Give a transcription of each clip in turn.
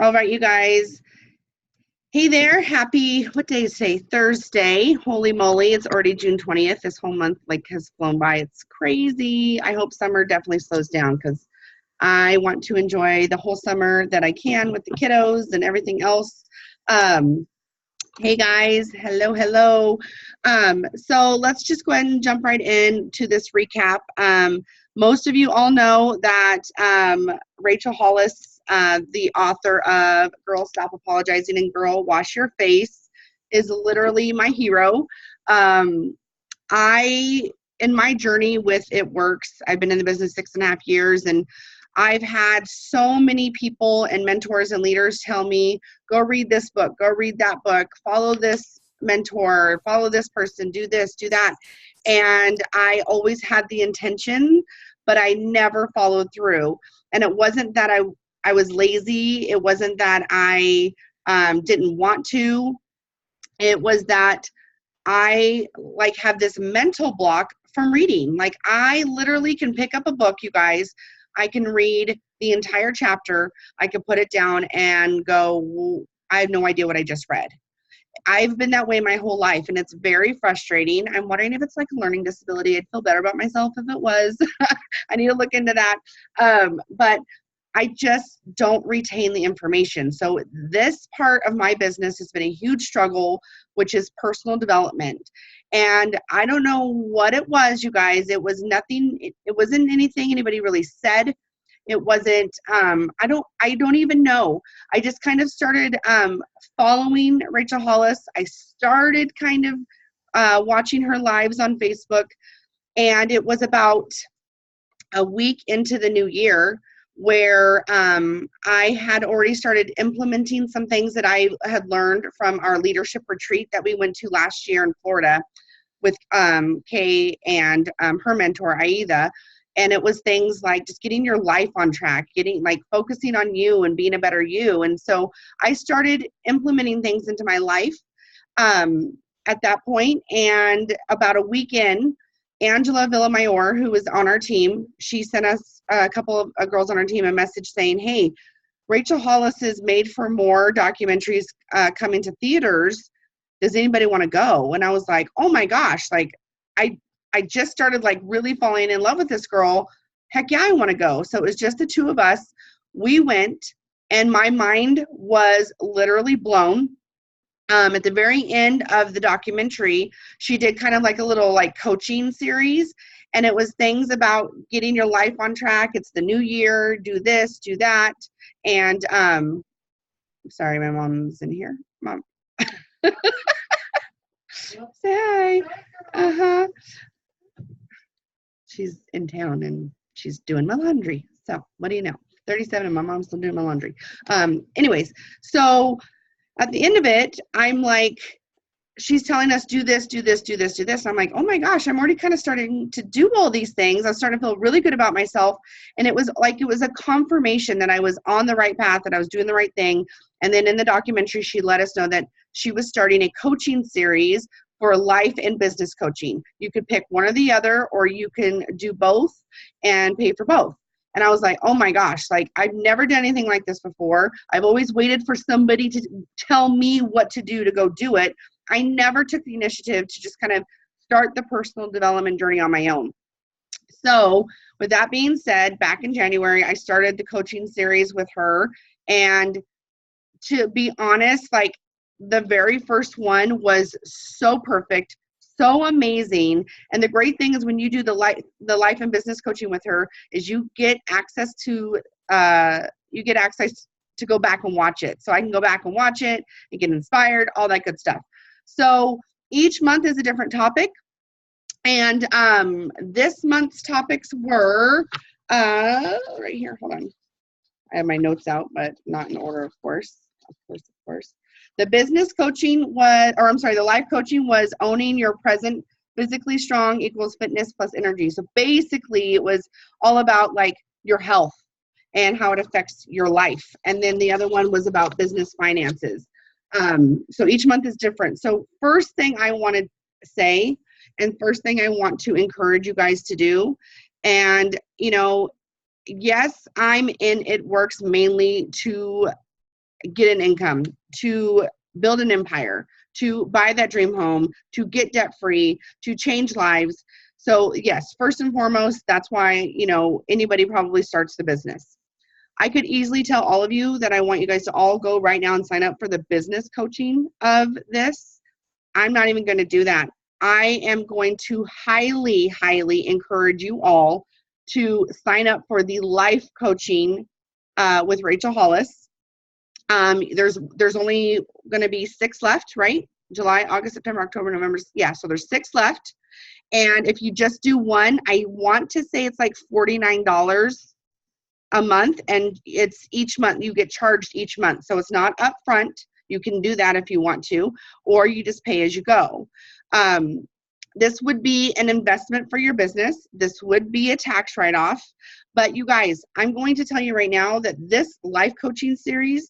All right, you guys. Hey there. Happy, what day is today? Thursday. Holy moly. It's already June 20th. This whole month has flown by. It's crazy. I hope summer definitely slows down because I want to enjoy the whole summer that I can with the kiddos and everything else. Hey guys. Hello, hello. So let's just go ahead and jump right into this recap. Most of you all know that Rachel Hollis, the author of Girl Stop Apologizing and Girl Wash Your Face, is literally my hero. In my journey with It Works, I've been in the business 6.5 years, and I've had so many people and mentors and leaders tell me, go read this book, go read that book, follow this mentor, follow this person, do this, do that. And I always had the intention, but I never followed through. And it wasn't that I was lazy. It wasn't that I didn't want to. It was that I have this mental block from reading. Like, I literally can pick up a book, you guys. I can read the entire chapter. I can put it down and go, I have no idea what I just read. I've been that way my whole life, and it's very frustrating. I'm wondering if it's like a learning disability. I'd feel better about myself if it was. I need to look into that. But I just don't retain the information. So this part of my business has been a huge struggle, which is personal development. And I don't know what it was, you guys. It was nothing. It wasn't anything anybody really said. It wasn't, I don't even know. I just kind of started following Rachel Hollis. I started kind of watching her lives on Facebook. And it was about a week into the new year where I had already started implementing some things that I had learned from our leadership retreat that we went to last year in Florida with Kay and her mentor, Aida. And it was things like just getting your life on track, focusing on you and being a better you. And so I started implementing things into my life at that point. And about a week in, Angela Villamayor, who was on our team, she sent us a couple of girls on our team a message saying, hey, Rachel Hollis is Made for More documentaries coming to theaters. Does anybody want to go? And I was like, oh my gosh, I just started really falling in love with this girl. Heck yeah, I want to go. So it was just the two of us. We went, and my mind was literally blown. At the very end of the documentary, she did kind of a little coaching series, and it was things about getting your life on track. It's the new year, do this, do that. And sorry, my mom's in here. Mom. Say hi. Uh-huh. She's in town and she's doing my laundry. So what do you know? 37 and my mom's still doing my laundry. Anyways, so at the end of it, I'm like, she's telling us, do this, do this, do this, do this. I'm like, oh my gosh, I'm already kind of starting to do all these things. I was starting to feel really good about myself. And it was a confirmation that I was on the right path, that I was doing the right thing. And then in the documentary, she let us know that she was starting a coaching series for life and business coaching. You could pick one or the other, or you can do both and pay for both. And I was like, oh my gosh, I've never done anything like this before. I've always waited for somebody to tell me what to do to go do it. I never took the initiative to just kind of start the personal development journey on my own. So with that being said, back in January, I started the coaching series with her. And to be honest, the very first one was so perfect, so amazing. And the great thing is when you do the life and business coaching with her is you get access to go back and watch it. So I can go back and watch it and get inspired, all that good stuff. So each month is a different topic. And this month's topics were right here. Hold on. I have my notes out, but not in order, of course. Of course. The business coaching the life coaching was owning your present. Physically strong equals fitness plus energy. So basically it was all about your health and how it affects your life. And then the other one was about business finances. So each month is different. So first thing I want to say, and first thing I want to encourage you guys to do, and yes, I'm in It Works mainly to get an income, to build an empire, to buy that dream home, to get debt free, to change lives. So yes, first and foremost, that's why, you know, anybody probably starts the business. I could easily tell all of you that I want you guys to all go right now and sign up for the business coaching of this. I'm not even going to do that. I am going to highly, highly encourage you all to sign up for the life coaching with Rachel Hollis. There's only going to be 6 left, right? July, August, September, October, November. Yeah, so there's 6 left. And if you just do one, I want to say it's like $49 a month, and it's each month. You get charged each month, so it's not upfront. You can do that if you want to, or you just pay as you go. This would be an investment for your business. This would be a tax write-off. But you guys, I'm going to tell you right now that this life coaching series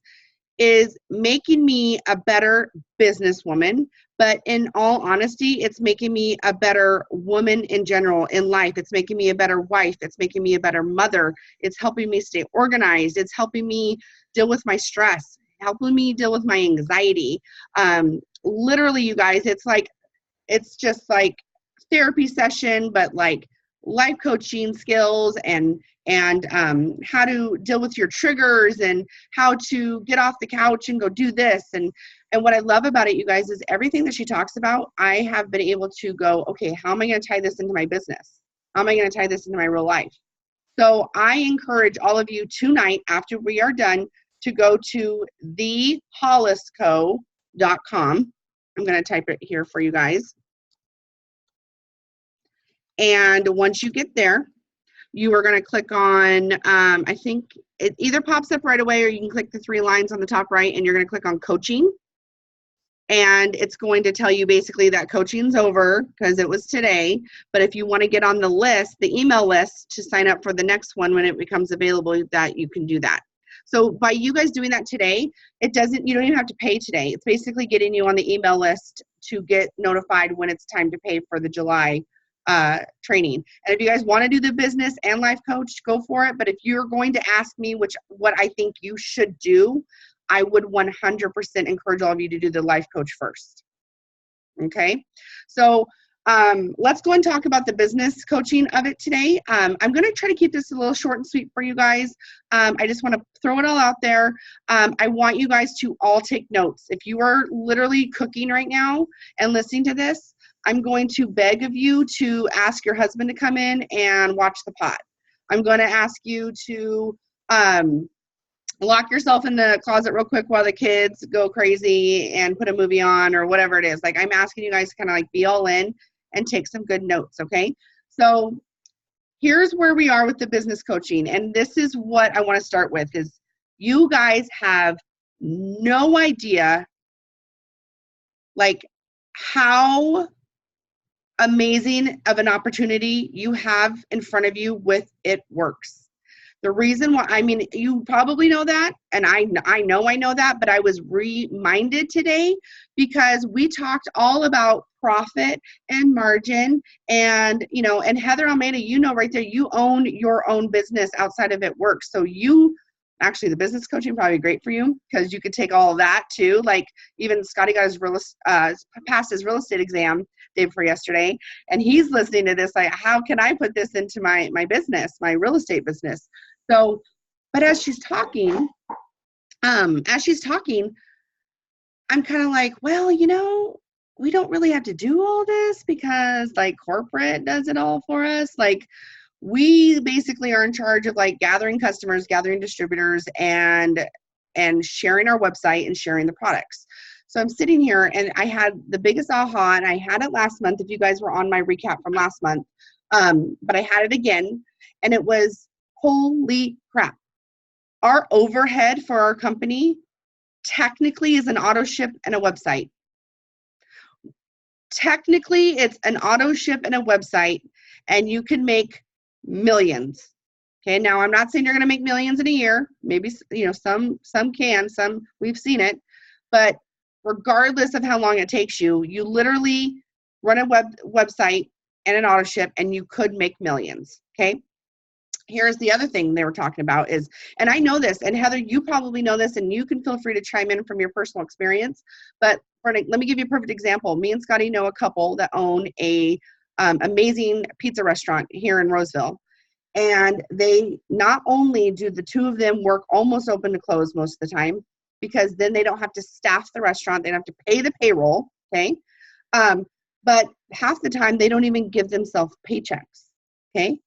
is making me a better businesswoman. But in all honesty, it's making me a better woman in general in life. It's making me a better wife. It's making me a better mother. It's helping me stay organized. It's helping me deal with my stress, helping me deal with my anxiety. Literally, you guys, it's just like therapy session, but like life coaching skills and how to deal with your triggers and how to get off the couch and go do this. And what I love about it, you guys, is everything that she talks about, I have been able to go, okay, how am I going to tie this into my business? How am I going to tie this into my real life? So I encourage all of you tonight, after we are done, to go to thehollisco.com. I'm going to type it here for you guys. And once you get there, you are going to click on, I think it either pops up right away, or you can click the 3 lines on the top right, and you're going to click on coaching. And it's going to tell you basically that coaching's over because it was today. But if you want to get on the list, the email list, to sign up for the next one when it becomes available, that you can do that. So by you guys doing that today, you don't even have to pay today. It's basically getting you on the email list to get notified when it's time to pay for the July training. And if you guys want to do the business and life coach, go for it. But if you're going to ask me what I think you should do, I would 100% encourage all of you to do the life coach first. Okay, so let's go and talk about the business coaching of it today. I'm going to try to keep this a little short and sweet for you guys. I just want to throw it all out there. I want you guys to all take notes. If you are literally cooking right now and listening to this, I'm going to beg of you to ask your husband to come in and watch the pot. I'm going to ask you to lock yourself in the closet real quick while the kids go crazy and put a movie on or whatever it is. Like, I'm asking you guys to kind of like be all in and take some good notes, okay? So here's where we are with the business coaching. And this is what I want to start with is you guys have no idea like how amazing of an opportunity you have in front of you with It Works. The reason why, I mean, you probably know that, and I know that, but I was reminded today because we talked all about profit and margin, and, you know, and Heather Almeida, you know, right there, you own your own business outside of It Works. So actually, the business coaching probably great for you because you could take all of that too. Like, even Scotty got his passed his real estate exam day before yesterday, and he's listening to this like, how can I put this into my business, my real estate business? So, but as she's talking, I'm kind of like, well, you know, we don't really have to do all this because like corporate does it all for us. Like, we basically are in charge of like gathering customers, gathering distributors, and sharing our website and sharing the products. So I'm sitting here and I had the biggest aha, and I had it last month if you guys were on my recap from last month. But I had it again, and it was, holy crap. Our overhead for our company technically is an auto ship and a website. Technically, it's an auto ship and a website, and you can make millions. Okay, now I'm not saying you're going to make millions in a year. Maybe, you know, some can, some we've seen it, but regardless of how long it takes you, you literally run a website and an auto ship, and you could make millions. Okay, here's the other thing they were talking about is, and I know this, and Heather, you probably know this, and you can feel free to chime in from your personal experience, but let me give you a perfect example. Me and Scotty know a couple that own a amazing pizza restaurant here in Roseville. And they not only do the two of them work almost open to close most of the time, because then they don't have to staff the restaurant, they don't have to pay the payroll, okay? But half the time they don't even give themselves paychecks, okay?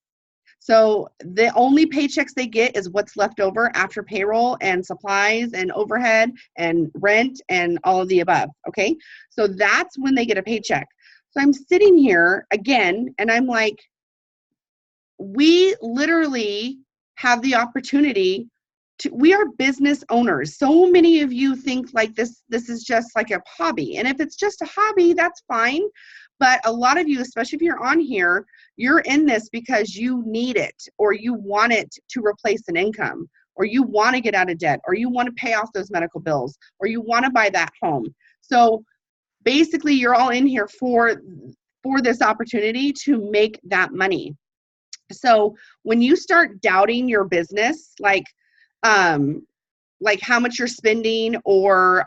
So the only paychecks they get is what's left over after payroll and supplies and overhead and rent and all of the above, okay? So that's when they get a paycheck. So I'm sitting here again, and I'm like, we literally have the opportunity to, we are business owners. So many of you think like this is just like a hobby. And if it's just a hobby, that's fine. But a lot of you, especially if you're on here, you're in this because you need it, or you want it to replace an income, or you want to get out of debt, or you want to pay off those medical bills, or you want to buy that home. So basically you're all in here for this opportunity to make that money. So when you start doubting your business, like how much you're spending, or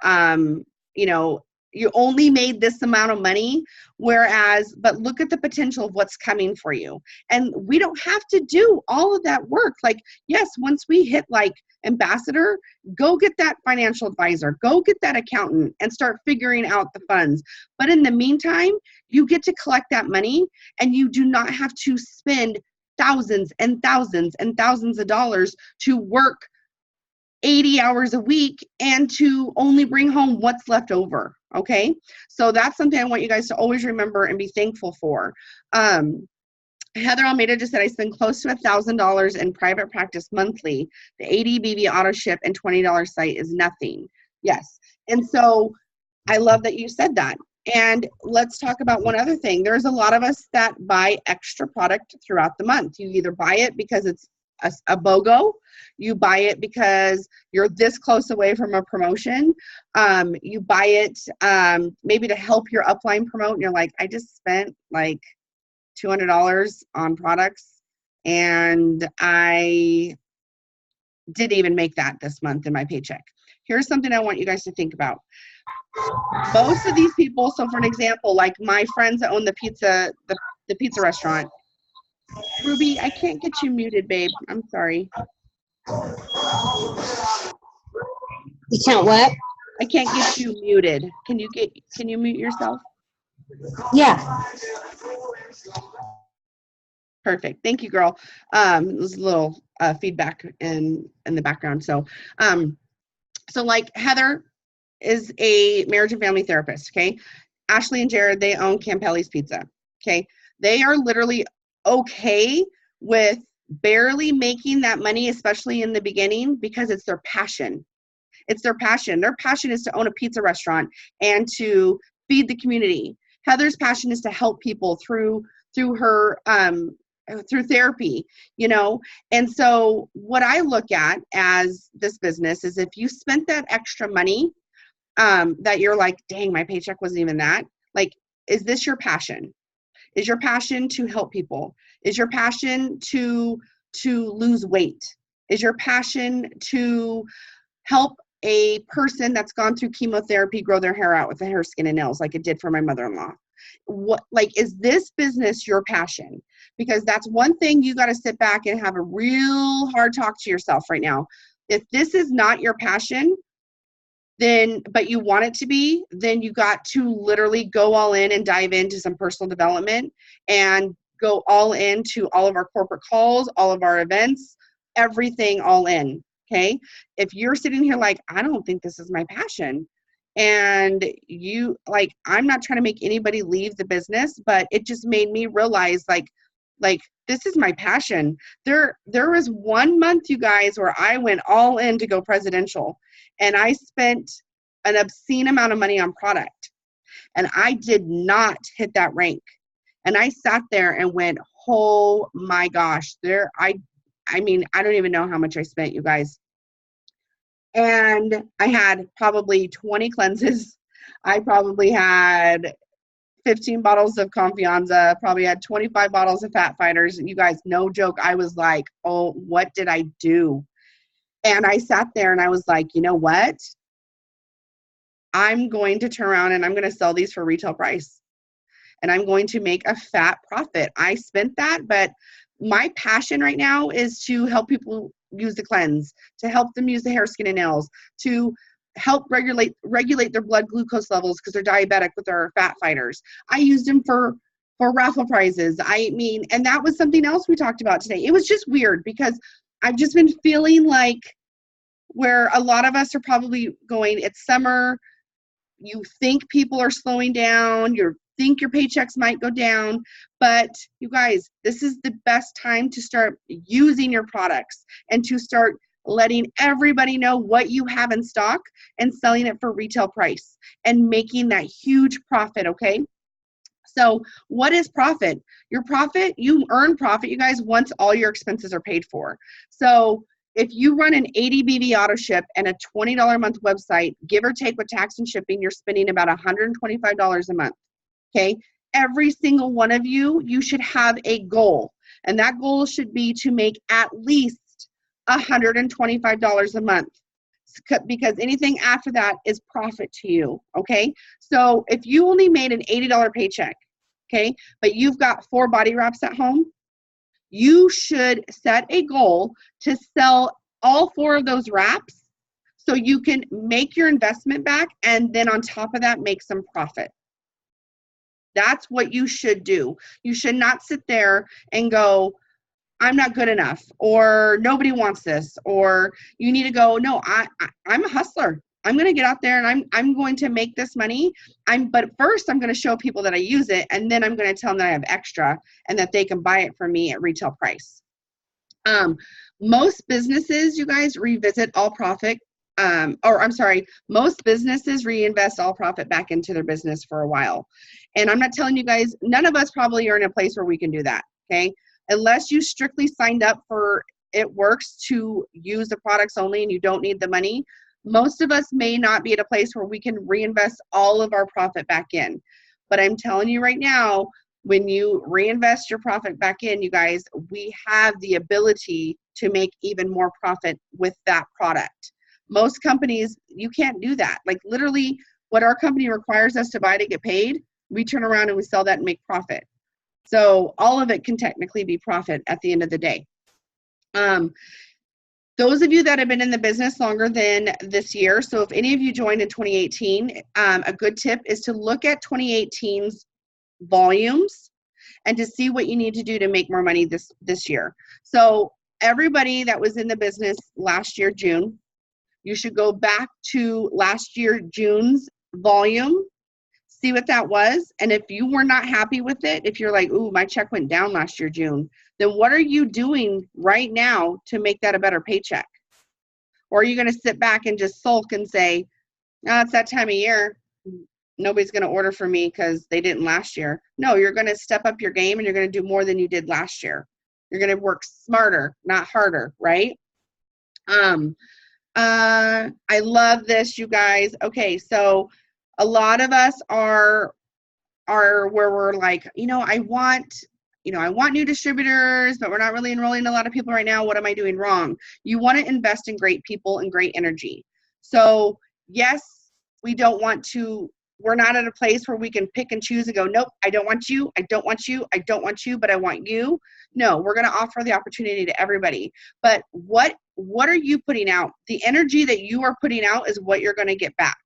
you know, you only made this amount of money, but look at the potential of what's coming for you. And we don't have to do all of that work. Like, yes, once we hit like ambassador, go get that financial advisor, go get that accountant, and start figuring out the funds. But in the meantime, you get to collect that money, and you do not have to spend thousands and thousands and thousands of dollars to work 80 hours a week and to only bring home what's left over. Okay. So that's something I want you guys to always remember and be thankful for. Heather Almeida just said, I spend close to $1,000 in private practice monthly. The 80 BB auto ship and $20 site is nothing. Yes. And so I love that you said that. And let's talk about one other thing. There's a lot of us that buy extra product throughout the month. You either buy it because it's a BOGO, you buy it because you're this close away from a promotion, you buy it maybe to help your upline promote, and you're like, I just spent like $200 on products, and I didn't even make that this month in my paycheck. Here's something I want you guys to think about. Most of these people, so for an example, like my friends that own the pizza restaurant. Ruby, I can't get you muted, babe. I'm sorry. You can't what? I can't get you muted. Can you mute yourself? Yeah. Perfect. Thank you, girl. There's a little feedback in the background. So like Heather is a marriage and family therapist, okay? Ashley and Jared, they own Campelli's Pizza, okay? They are literally okay with barely making that money, especially in the beginning, because it's their passion. It's their passion. Their passion is to own a pizza restaurant and to feed the community. Heather's passion is to help people through her through therapy, you know. And so what I look at as this business is, if you spent that extra money that you're like, dang, my paycheck wasn't even that, like, is this your passion? Is your passion to help people? Is your passion to lose weight? Is your passion to help a person that's gone through chemotherapy grow their hair out with the hair, skin, and nails, like it did for my mother-in-law? What, like, is this business your passion? Because that's one thing you got to sit back and have a real hard talk to yourself right now. If this is not your passion, then, but you want it to be, then you got to literally go all in and dive into some personal development and go all into all of our corporate calls, all of our events, everything all in. Okay. If you're sitting here like, I don't think this is my passion, and you like, I'm not trying to make anybody leave the business, but it just made me realize like this is my passion. There was 1 month, you guys, where I went all in to go presidential, and I spent an obscene amount of money on product, and I did not hit that rank. And I sat there and went, oh my gosh, I mean, I don't even know how much I spent, you guys. And I had probably 20 cleanses. I probably had 15 bottles of Confianza, probably had 25 bottles of Fat Fighters. You guys, no joke. I was like, oh, what did I do? And I sat there and I was like, you know what? I'm going to turn around and I'm going to sell these for retail price. And I'm going to make a fat profit. I spent that, but my passion right now is to help people use the cleanse, to help them use the hair, skin, and nails, to help regulate their blood glucose levels because they're diabetic with our Fat Fighters. I used them for raffle prizes. I mean, and that was something else we talked about today. It was just weird because I've just been feeling like where a lot of us are probably going, it's summer, you think people are slowing down, you think your paychecks might go down, but you guys, this is the best time to start using your products and to start letting everybody know what you have in stock and selling it for retail price and making that huge profit, okay? So what is profit? Your profit, you earn profit, you guys, once all your expenses are paid for. So if you run an 80 BV auto ship and a $20 a month website, give or take with tax and shipping, you're spending about $125 a month, okay? Every single one of you, you should have a goal. And that goal should be to make at least $125 a month, because anything after that is profit to you, okay? So if you only made an $80 paycheck, okay, but you've got 4 body wraps at home, you should set a goal to sell all 4 of those wraps so you can make your investment back and then on top of that, make some profit. That's what you should do. You should not sit there and go, I'm not good enough, or nobody wants this, or you need to go, no, I'm a hustler. I'm going to get out there and I'm going to make this money. But first I'm going to show people that I use it, and then I'm going to tell them that I have extra and that they can buy it from me at retail price. Most businesses, you guys, revisit all profit, most businesses reinvest all profit back into their business for a while. And I'm not telling you guys, none of us probably are in a place where we can do that, okay? Unless you strictly signed up for It Works to use the products only and you don't need the money, most of us may not be at a place where we can reinvest all of our profit back in. But I'm telling you right now, when you reinvest your profit back in, you guys, we have the ability to make even more profit with that product. Most companies, you can't do that. Like literally what our company requires us to buy to get paid, we turn around and we sell that and make profit. So all of it can technically be profit at the end of the day. Those of you that have been in the business longer than this year, so if any of you joined in 2018, a good tip is to look at 2018's volumes and to see what you need to do to make more money this year. So everybody that was in the business last year, June, you should go back to last year, June's volume, see what that was. And if you were not happy with it, if you're like, ooh, my check went down last year, June, then what are you doing right now to make that a better paycheck? Or are you going to sit back and just sulk and say, oh, it's that time of year, nobody's going to order from me because they didn't last year? No, you're going to step up your game and you're going to do more than you did last year. You're going to work smarter, not harder, right? I love this, you guys. Okay, so a lot of us are where we're like, I want new distributors, but we're not really enrolling a lot of people right now. What am I doing wrong? You want to invest in great people and great energy. So yes, we're not at a place where we can pick and choose and go, nope, I don't want you, I don't want you, I don't want you, but I want you. No, we're going to offer the opportunity to everybody. But what are you putting out? The energy that you are putting out is what you're going to get back.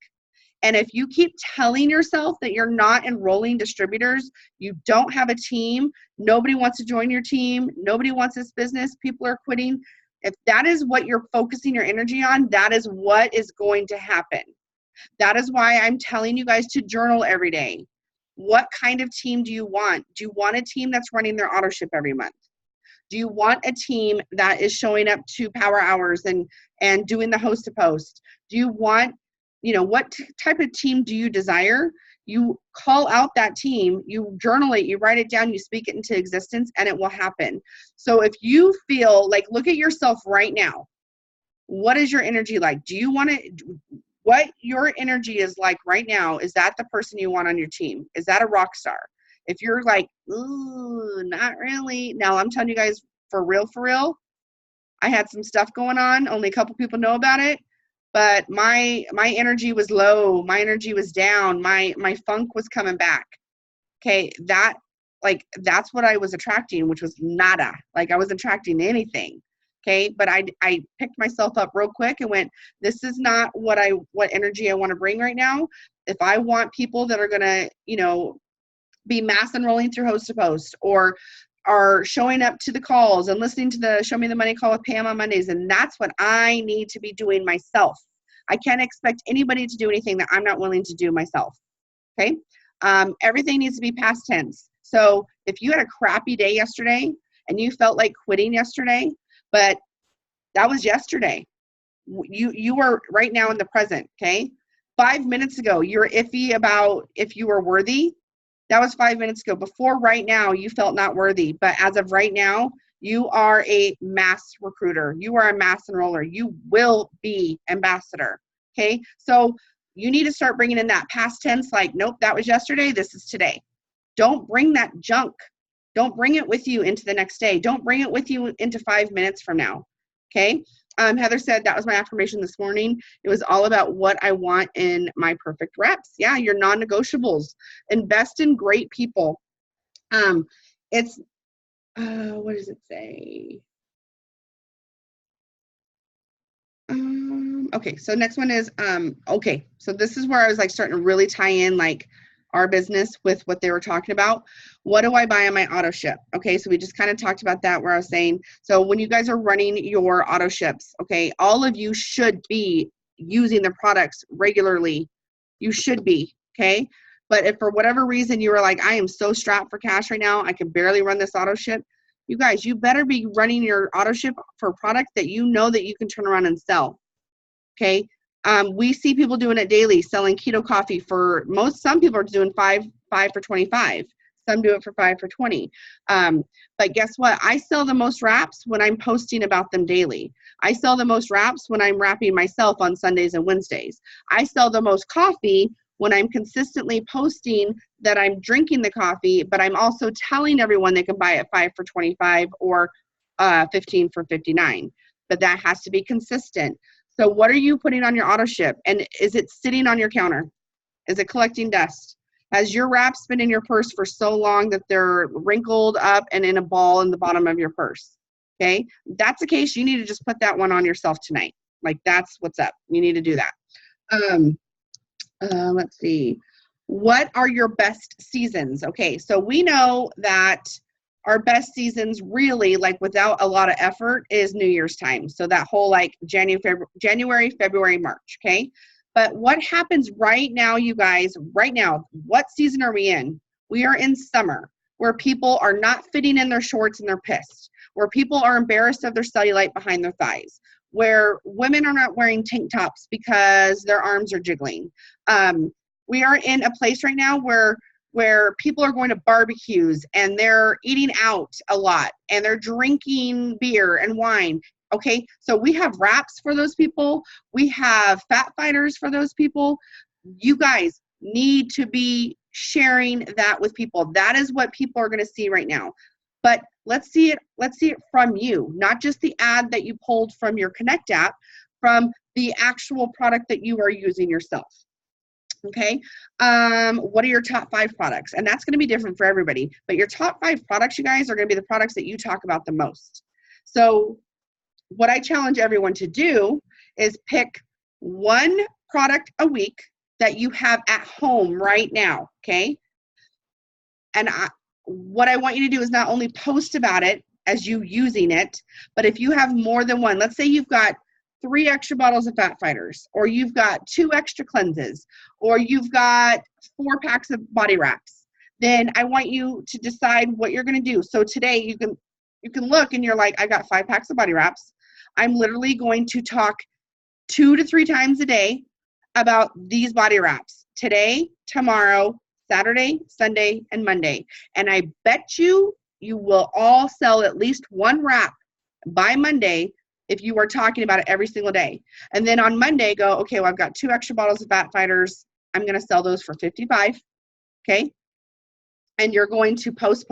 And if you keep telling yourself that you're not enrolling distributors, you don't have a team, nobody wants to join your team, nobody wants this business, people are quitting. If that is what you're focusing your energy on, that is what is going to happen. That is why I'm telling you guys to journal every day. What kind of team do you want? Do you want a team that's running their auto ship every month? Do you want a team that is showing up to power hours and doing the host to post? Do you want, what type of team do you desire? You call out that team, you journal it, you write it down, you speak it into existence, and it will happen. So if you feel like, look at yourself right now. What is your energy like? Do you want to, what your energy is like right now. Is that the person you want on your team? Is that a rock star? If you're like, ooh, not really. Now I'm telling you guys, for real, I had some stuff going on. Only a couple people know about it. But my energy was low. My energy was down. My funk was coming back. Okay, that's what I was attracting, which was nada. Like I wasn't attracting anything. Okay, but I picked myself up real quick and went, this is not what energy I want to bring right now. If I want people that are gonna, be mass enrolling through Host to Post, or are showing up to the calls and listening to the Show Me the Money call with Pam on Mondays, and that's what I need to be doing myself. I can't expect anybody to do anything that I'm not willing to do myself. Okay. Everything needs to be past tense. So if you had a crappy day yesterday and you felt like quitting yesterday, but that was yesterday, you are right now in the present. Okay. 5 minutes ago, you're iffy about if you were worthy. That was 5 minutes ago. Before right now, you felt not worthy. But as of right now, you are a mass recruiter. You are a mass enroller. You will be ambassador. Okay. So you need to start bringing in that past tense, like, nope, that was yesterday. This is today. Don't bring that junk. Don't bring it with you into the next day. Don't bring it with you into 5 minutes from now. Okay. Heather said that was my affirmation this morning. It was all about what I want in my perfect reps. Yeah, your non-negotiables. Invest in great people. It's, what does it say? Okay, so next one is, okay, so this is where I was like starting to really tie in like our business with what they were talking about. What do I buy on my auto ship? Okay, so we just kind of talked about that, where I was saying, so when you guys are running your auto ships, okay, all of you should be using the products regularly. You should be, okay? But if for whatever reason you were like, I am so strapped for cash right now, I can barely run this auto ship, you guys, you better be running your auto ship for a product that you know that you can turn around and sell. Okay. We see people doing it daily, selling keto coffee for some people are doing five for 25. Some do it for 5 for 20. But guess what? I sell the most wraps when I'm posting about them daily. I sell the most wraps when I'm wrapping myself on Sundays and Wednesdays. I sell the most coffee when I'm consistently posting that I'm drinking the coffee, but I'm also telling everyone they can buy it 5 for 25 or 15 for 59. But that has to be consistent. So what are you putting on your auto ship? And is it sitting on your counter? Is it collecting dust? Has your wraps been in your purse for so long that they're wrinkled up and in a ball in the bottom of your purse? Okay, if that's the case, you need to just put that one on yourself tonight. Like, that's what's up. You need to do that. Let's see. What are your best seasons? Okay, so we know that our best seasons really, like without a lot of effort, is New Year's time. So that whole like January, February, March, okay? But what happens right now, you guys, right now, what season are we in? We are in summer, where people are not fitting in their shorts and they're pissed, where people are embarrassed of their cellulite behind their thighs, where women are not wearing tank tops because their arms are jiggling. We are in a place right now where people are going to barbecues and they're eating out a lot and they're drinking beer and wine. Okay, so we have wraps for those people. We have fat fighters for those people. You guys need to be sharing that with people. That is what people are going to see right now. But let's see it from you, not just the ad that you pulled from your Connect app, from the actual product that you are using yourself. Okay, what are your top 5 products? And that's going to be different for everybody, but your top 5 products, you guys, are going to be the products that you talk about the most. So what I challenge everyone to do is pick one product a week that you have at home right now, okay? And what I want you to do is not only post about it as you using it, but if you have more than one, let's say you've got 3 extra bottles of Fat Fighters, or you've got 2 extra cleanses, or you've got 4 packs of body wraps, then I want you to decide what you're going to do. So today you can look and you're like, I got 5 packs of body wraps. I'm literally going to talk 2 to 3 times a day about these body wraps. Today, tomorrow, Saturday, Sunday, and Monday. And I bet you will all sell at least 1 wrap by Monday if you are talking about it every single day. And then on Monday, go, okay, well, I've got 2 extra bottles of Fat Fighters. I'm going to sell those for $55. Okay. And you're going to post.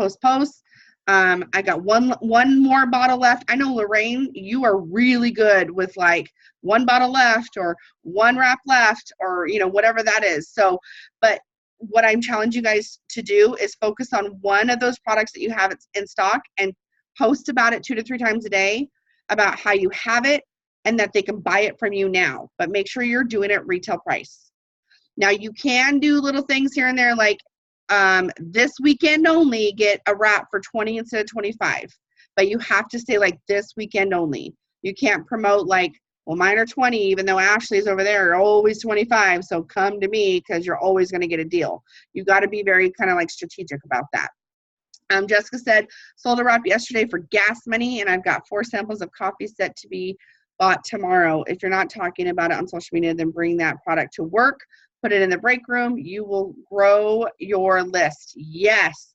I got one more bottle left. I know, Lorraine, you are really good with like 1 bottle left or 1 wrap left, or, you know, whatever that is. So, but what I'm challenging you guys to do is focus on one of those products that you have in stock and post about it 2 to 3 times a day about how you have it and that they can buy it from you now. But make sure you're doing it retail price. Now, you can do little things here and there, like this weekend only, get a wrap for 20 instead of 25. But you have to say like this weekend only. You can't promote like, well, mine are 20, even though Ashley's over there are always 25. So come to me because you're always going to get a deal. You got to be very kind of like strategic about that. Jessica said, sold a wrap yesterday for gas money, and I've got 4 samples of coffee set to be bought tomorrow. If you're not talking about it on social media, then bring that product to work. Put it in the break room. You will grow your list. Yes,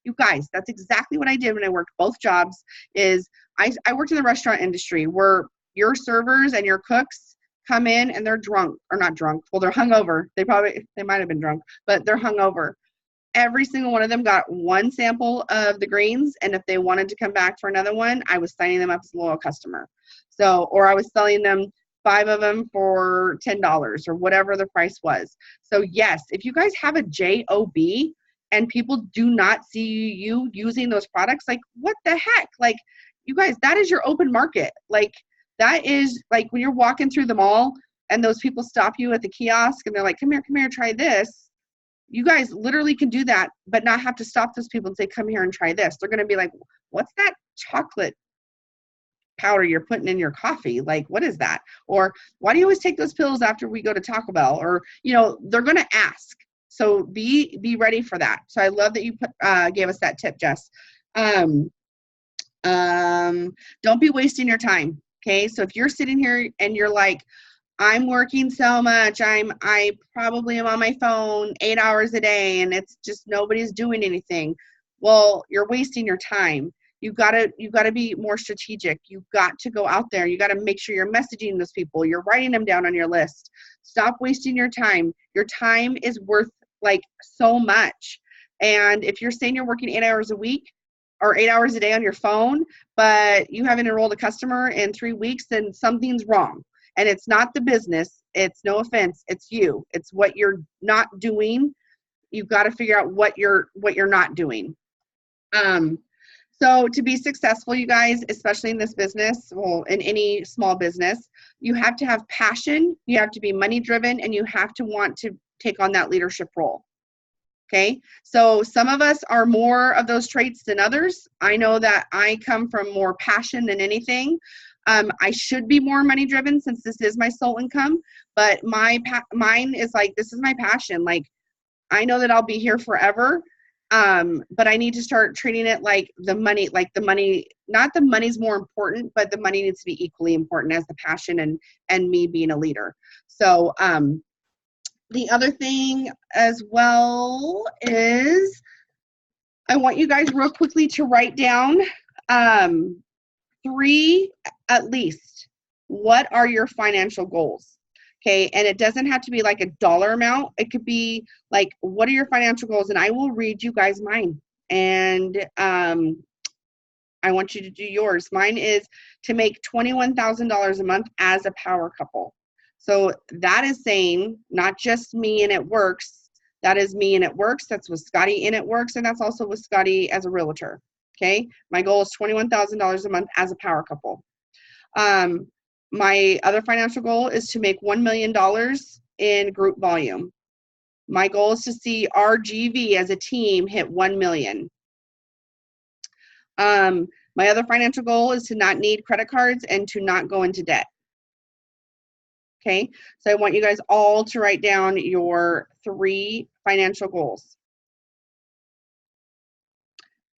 you guys, that's exactly what I did when I worked both jobs. Is I worked in the restaurant industry where your servers and your cooks come in and they're drunk, or not drunk. Well, they're hungover. They might have been drunk, but they're hungover. Every single one of them got 1 sample of the greens, and if they wanted to come back for another one, I was signing them up as a loyal customer. So, or I was selling them 5 of them for $10 or whatever the price was. So yes, if you guys have a JOB and people do not see you using those products, like what the heck? Like, you guys, that is your open market. Like, that is like when you're walking through the mall and those people stop you at the kiosk and they're like, come here, try this. You guys literally can do that, but not have to stop those people and say, come here and try this. They're going to be like, what's that chocolate powder you're putting in your coffee? Like, what is that? Or why do you always take those pills after we go to Taco Bell? Or, you know, they're going to ask. So be ready for that. So I love that you gave us that tip, Jess. Don't be wasting your time. Okay. So if you're sitting here and you're like, I'm working so much, I probably am on my phone 8 hours a day and it's just nobody's doing anything. Well, you're wasting your time. You've got to be more strategic. You've got to go out there. You got to make sure you're messaging those people. You're writing them down on your list. Stop wasting your time. Your time is worth like so much. And if you're saying you're working 8 hours a week or 8 hours a day on your phone, but you haven't enrolled a customer in 3 weeks, then something's wrong. And it's not the business. It's, no offense, it's you. It's what you're not doing. You've got to figure out what you're not doing. So to be successful, you guys, especially in this business, well, in any small business, you have to have passion, you have to be money driven, and you have to want to take on that leadership role. Okay. So some of us are more of those traits than others. I know that I come from more passion than anything. I should be more money driven since this is my sole income, but mine is like, this is my passion. Like, I know that I'll be here forever. But I need to start treating it like the money, not the money's more important, but the money needs to be equally important as the passion and me being a leader. So, the other thing as well is I want you guys real quickly to write down, 3 at least. What are your financial goals? Okay, and it doesn't have to be like a dollar amount. It could be like, what are your financial goals? And I will read you guys mine. And I want you to do yours. Mine is to make $21,000 a month as a power couple. So that is saying not just me and it works. That is me and it works. That's with Scotty and it works. And that's also with Scotty as a realtor. Okay, my goal is $21,000 a month as a power couple. My other financial goal is to make $1 million in group volume. My goal is to see our GV as a team hit 1 million. My other financial goal is to not need credit cards and to not go into debt. Okay, so I want you guys all to write down your 3 financial goals.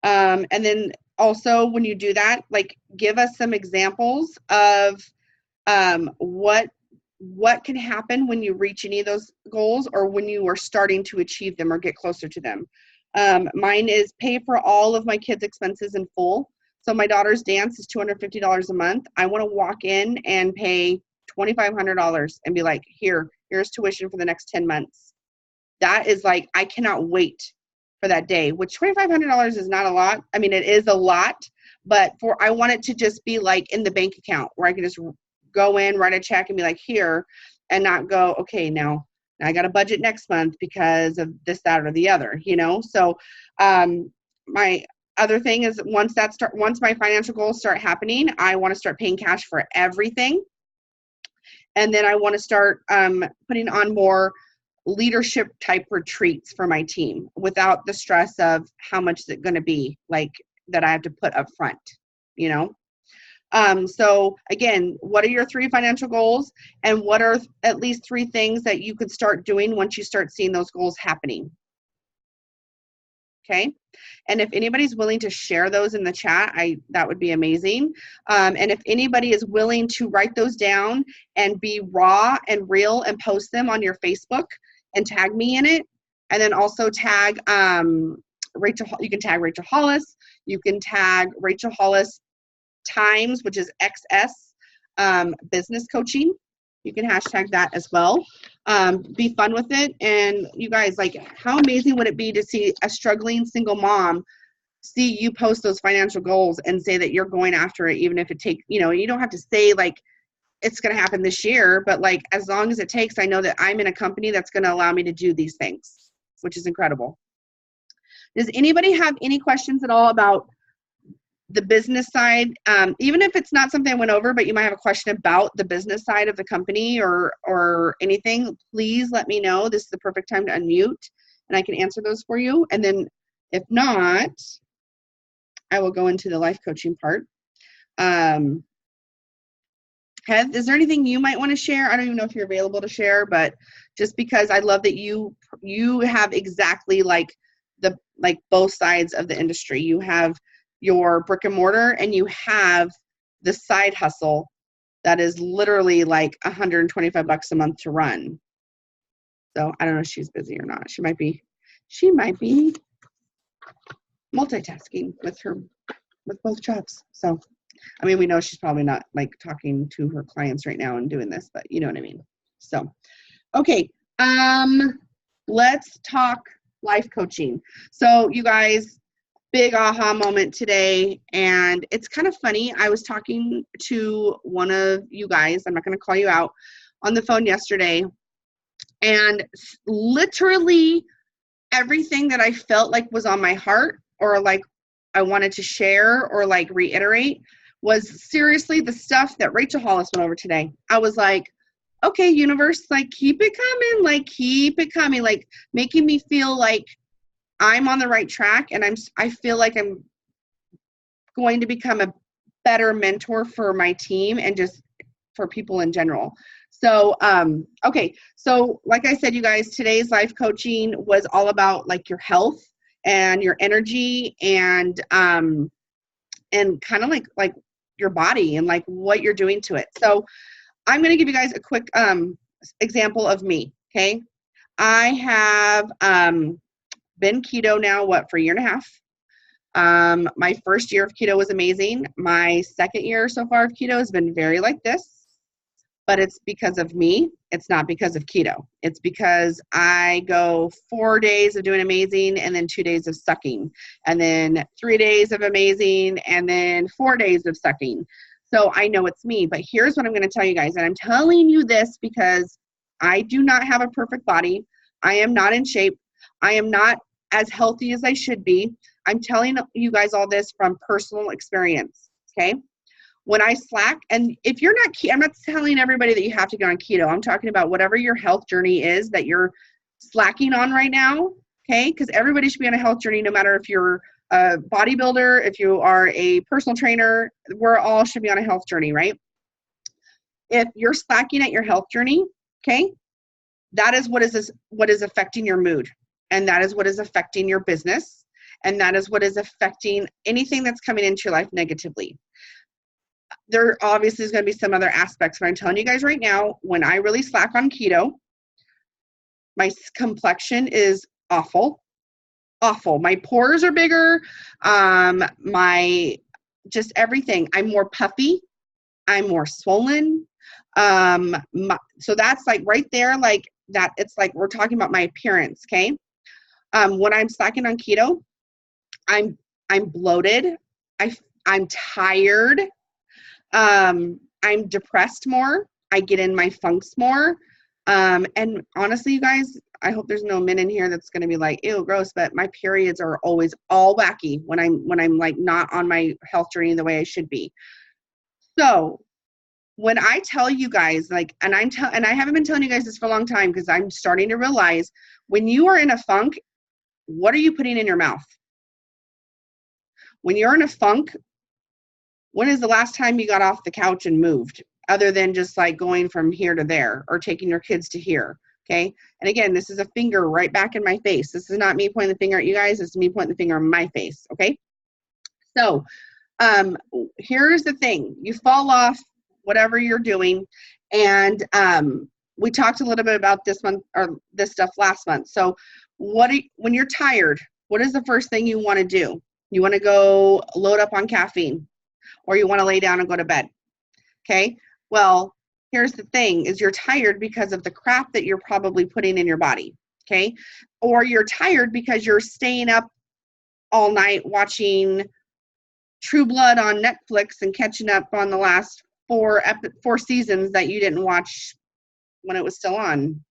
And then also when you do that, like, give us some examples of what can happen when you reach any of those goals or when you are starting to achieve them or get closer to them. Mine is pay for all of my kids' expenses in full. So my daughter's dance is $250 a month. I want to walk in and pay $2,500 and be like, here's tuition for the next 10 months. That is like, I cannot wait for that day, which $2,500 is not a lot. I mean, it is a lot, but I want it to just be like in the bank account where I can just go in, write a check and be like, here, and not go, okay, now I got a budget next month because of this, that, or the other, you know? So my other thing is once my financial goals start happening, I want to start paying cash for everything. And then I want to start putting on more leadership type retreats for my team without the stress of how much is it going to be like that I have to put up front, you know? So again, what are your 3 financial goals, and what are at least 3 things that you could start doing once you start seeing those goals happening? Okay. And if anybody's willing to share those in the chat, that would be amazing. And if anybody is willing to write those down and be raw and real and post them on your Facebook and tag me in it, and then also tag Rachel. You can tag Rachel Hollis. You can tag Rachel Hollis Times, which is XS business coaching. You can hashtag that as well. Be fun with it. And you guys, like, how amazing would it be to see a struggling single mom see you post those financial goals and say that you're going after it, even if it takes, you know, you don't have to say like it's going to happen this year, but like as long as it takes, I know that I'm in a company that's going to allow me to do these things, which is incredible. Does anybody have any questions at all about the business side? Even if it's not something I went over, but you might have a question about the business side of the company or anything, please let me know. This is the perfect time to unmute and I can answer those for you. And then if not, I will go into the life coaching part. Heath, is there anything you might want to share? I don't even know if you're available to share, but just because I love that you have exactly like both sides of the industry. You have your brick and mortar and you have the side hustle that is literally like $125 a month to run. So I don't know if she's busy or not. She might be multitasking with both jobs. So I mean, we know she's probably not like talking to her clients right now and doing this, but you know what I mean. So okay, let's talk life coaching. So you guys, big aha moment today, and it's kind of funny. I was talking to one of you guys, I'm not going to call you out, on the phone yesterday, and literally everything that I felt like was on my heart or like I wanted to share or like reiterate was seriously the stuff that Rachel Hollis went over today. I was like, okay, universe, like keep it coming, like making me feel like I'm on the right track, and I feel like I'm going to become a better mentor for my team and just for people in general. So, okay. So like I said, you guys, today's life coaching was all about like your health and your energy and kind of like your body and like what you're doing to it. So I'm going to give you guys a quick example of me. Okay. I have been keto now, for a year and a half. My first year of keto was amazing. My second year so far of keto has been very like this, but it's because of me. It's not because of keto. It's because I go 4 days of doing amazing and then 2 days of sucking and then 3 days of amazing and then 4 days of sucking. So I know it's me, but here's what I'm going to tell you guys. And I'm telling you this because I do not have a perfect body. I am not in shape. I am not as healthy as I should be. I'm telling you guys all this from personal experience, okay? When I slack, and if you're not, I'm not telling everybody that you have to go on keto. I'm talking about whatever your health journey is that you're slacking on right now, okay? Because everybody should be on a health journey, no matter if you're a bodybuilder, if you are a personal trainer, we're all should be on a health journey, right? If you're slacking at your health journey, okay, that is what is affecting your mood. And that is what is affecting your business. And that is what is affecting anything that's coming into your life negatively. There obviously is going to be some other aspects, but I'm telling you guys right now, when I really slack on keto, my complexion is awful. My pores are bigger. My just everything. I'm more puffy. I'm more swollen. So that's like right there, like that. It's like we're talking about my appearance. Okay. When I'm slacking on keto, I'm bloated. I'm tired. I'm depressed more. I get in my funks more. And honestly, you guys, I hope there's no men in here that's going to be like, ew, gross, but my periods are always all wacky when I'm like not on my health journey the way I should be. So when I tell you guys, like, and I haven't been telling you guys this for a long time because I'm starting to realize when you are in a funk, what are you putting in your mouth? When you're in a funk, when is the last time you got off the couch and moved, other than just like going from here to there or taking your kids to here? Okay. And again, this is a finger right back in my face. This is not me pointing the finger at you guys. This is me pointing the finger in my face. Okay. So here's the thing. You fall off whatever you're doing. And we talked a little bit about this month or this stuff last month. So when you're tired, what is the first thing you want to do? You want to go load up on caffeine, or you want to lay down and go to bed. Okay. Well, here's the thing is you're tired because of the crap that you're probably putting in your body. Okay. Or you're tired because you're staying up all night watching True Blood on Netflix and catching up on the last four seasons that you didn't watch when it was still on.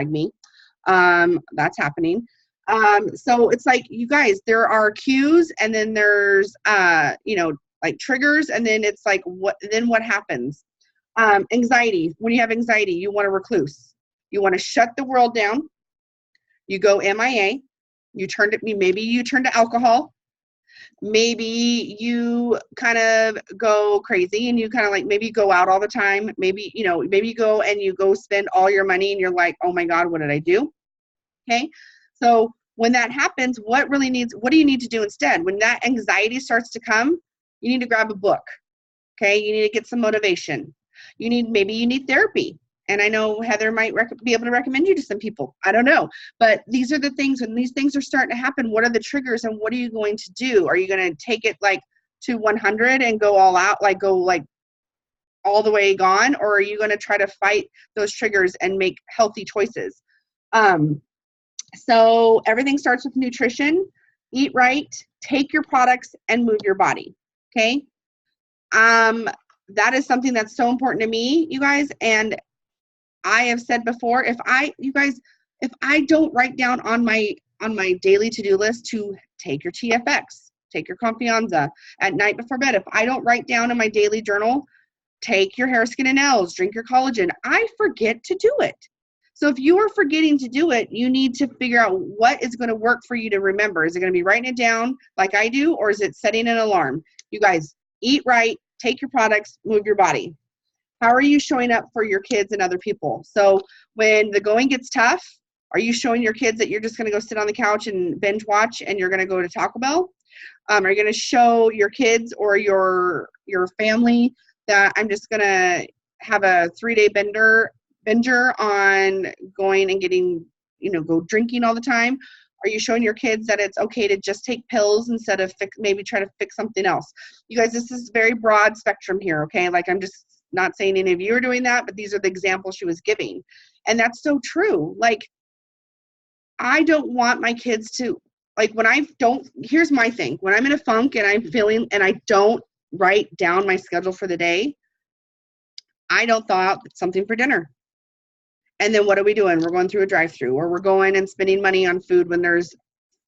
#me. That's happening. So it's like, you guys, there are cues, and then there's, like triggers, and then it's like, what happens? Anxiety. When you have anxiety, you want to recluse. You want to shut the world down. You go MIA. Maybe you turn to alcohol. Maybe you kind of go crazy and you kind of like, maybe you go out all the time. Maybe you go and you go spend all your money and you're like, oh my God, what did I do? Okay. So when that happens, what do you need to do instead? When that anxiety starts to come, you need to grab a book. Okay. You need to get some motivation. Maybe you need therapy. And I know Heather might be able to recommend you to some people. I don't know. But these are the things, when these things are starting to happen, what are the triggers and what are you going to do? Are you going to take it like to 100 and go all out, like go like all the way gone? Or are you going to try to fight those triggers and make healthy choices? So everything starts with nutrition. Eat right, take your products, and move your body. Okay. That is something that's so important to me, you guys. And I have said before, if I don't write down on my daily to-do list to take your TFX, take your Confianza at night before bed, if I don't write down in my daily journal, take your hair, skin, and nails, drink your collagen, I forget to do it. So if you are forgetting to do it, you need to figure out what is going to work for you to remember. Is it going to be writing it down like I do, or is it setting an alarm? You guys, eat right, take your products, move your body. How are you showing up for your kids and other people? So when the going gets tough, are you showing your kids that you're just going to go sit on the couch and binge watch and you're going to go to Taco Bell? Are you going to show your kids or your family that I'm just going to have a 3-day binger on going and getting, go drinking all the time? Are you showing your kids that it's okay to just take pills instead of maybe try to fix something else? You guys, this is very broad spectrum here, okay? Like, I'm just not saying any of you are doing that, but these are the examples she was giving. And that's so true. Like, I don't want my kids to, like, here's my thing. When I'm in a funk and I'm feeling, and I don't write down my schedule for the day, I don't thaw out something for dinner. And then what are we doing? We're going through a drive-through, or we're going and spending money on food when there's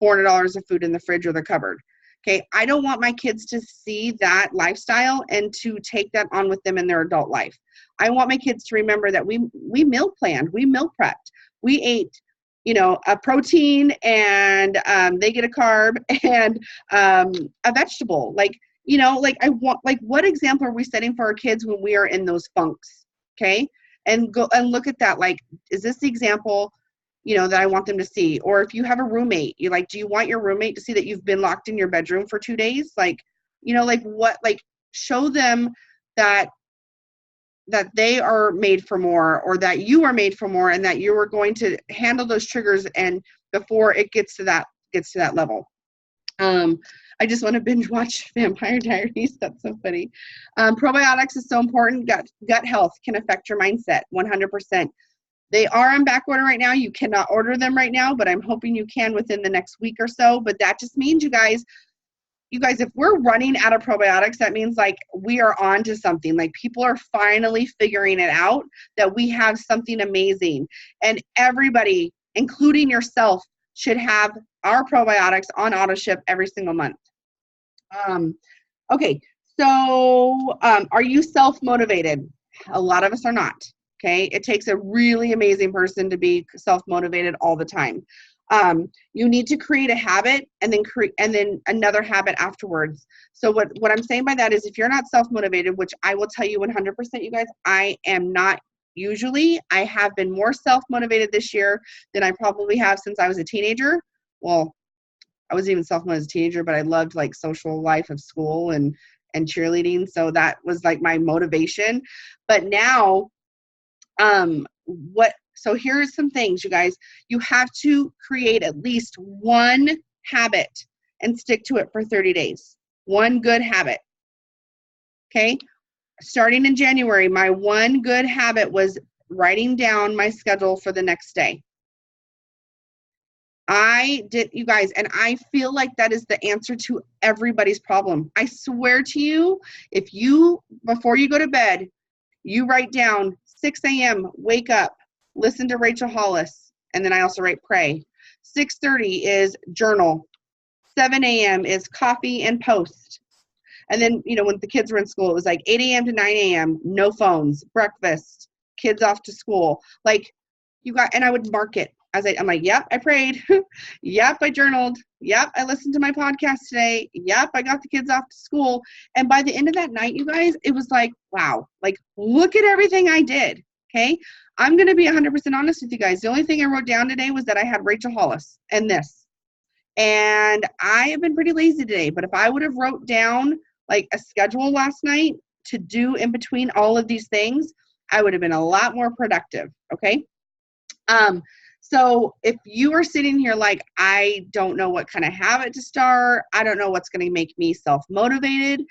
$400 of food in the fridge or the cupboard. Okay, I don't want my kids to see that lifestyle and to take that on with them in their adult life. I want my kids to remember that we meal planned, we meal prepped, we ate, a protein, and they get a carb and a vegetable. What example are we setting for our kids when we are in those funks? Okay, and go and look at that. Like, is this the example that I want them to see? Or if you have a roommate, do you want your roommate to see that you've been locked in your bedroom for 2 days? Show them that they are made for more, or that you are made for more, and that you are going to handle those triggers and before it gets to that level. I just want to binge watch Vampire Diaries. That's so funny. Probiotics is so important. Gut health can affect your mindset 100%. They are on back order right now. You cannot order them right now, but I'm hoping you can within the next week or so. But that just means you guys, if we're running out of probiotics, that means like we are on to something. Like people are finally figuring it out that we have something amazing. And everybody, including yourself, should have our probiotics on auto ship every single month. Okay, so are you self-motivated? A lot of us are not. Okay, it takes a really amazing person to be self-motivated all the time. You need to create a habit and then another habit afterwards. So what I'm saying by that is if you're not self-motivated, which I will tell you 100%, you guys, I am not usually. I have been more self-motivated this year than I probably have since I was a teenager. Well, I wasn't even self-motivated as a teenager, but I loved like social life of school and cheerleading. So that was like my motivation. But now, so here's some things, you guys. You have to create at least one habit and stick to it for 30 days. One good habit. Okay? Starting in January, my one good habit was writing down my schedule for the next day. I did, you guys, and I feel like that is the answer to everybody's problem. I swear to you, if you, before you go to bed, you write down 6 a.m., wake up, listen to Rachel Hollis, and then I also write pray. 6:30 is journal. 7 a.m. is coffee and post. And then, when the kids were in school, it was like 8 a.m. to 9 a.m., no phones, breakfast, kids off to school. Like, and I would mark it. I'm like, yep, I prayed. Yep, I journaled. Yep, I listened to my podcast today. Yep, I got the kids off to school. And by the end of that night, you guys, it was like, wow, like, look at everything I did. Okay. I'm going to be 100% honest with you guys. The only thing I wrote down today was that I had Rachel Hollis and this. And I have been pretty lazy today, but if I would have wrote down like a schedule last night to do in between all of these things, I would have been a lot more productive. Okay. So if you are sitting here like, I don't know what kind of habit to start, I don't know what's going to make me self-motivated,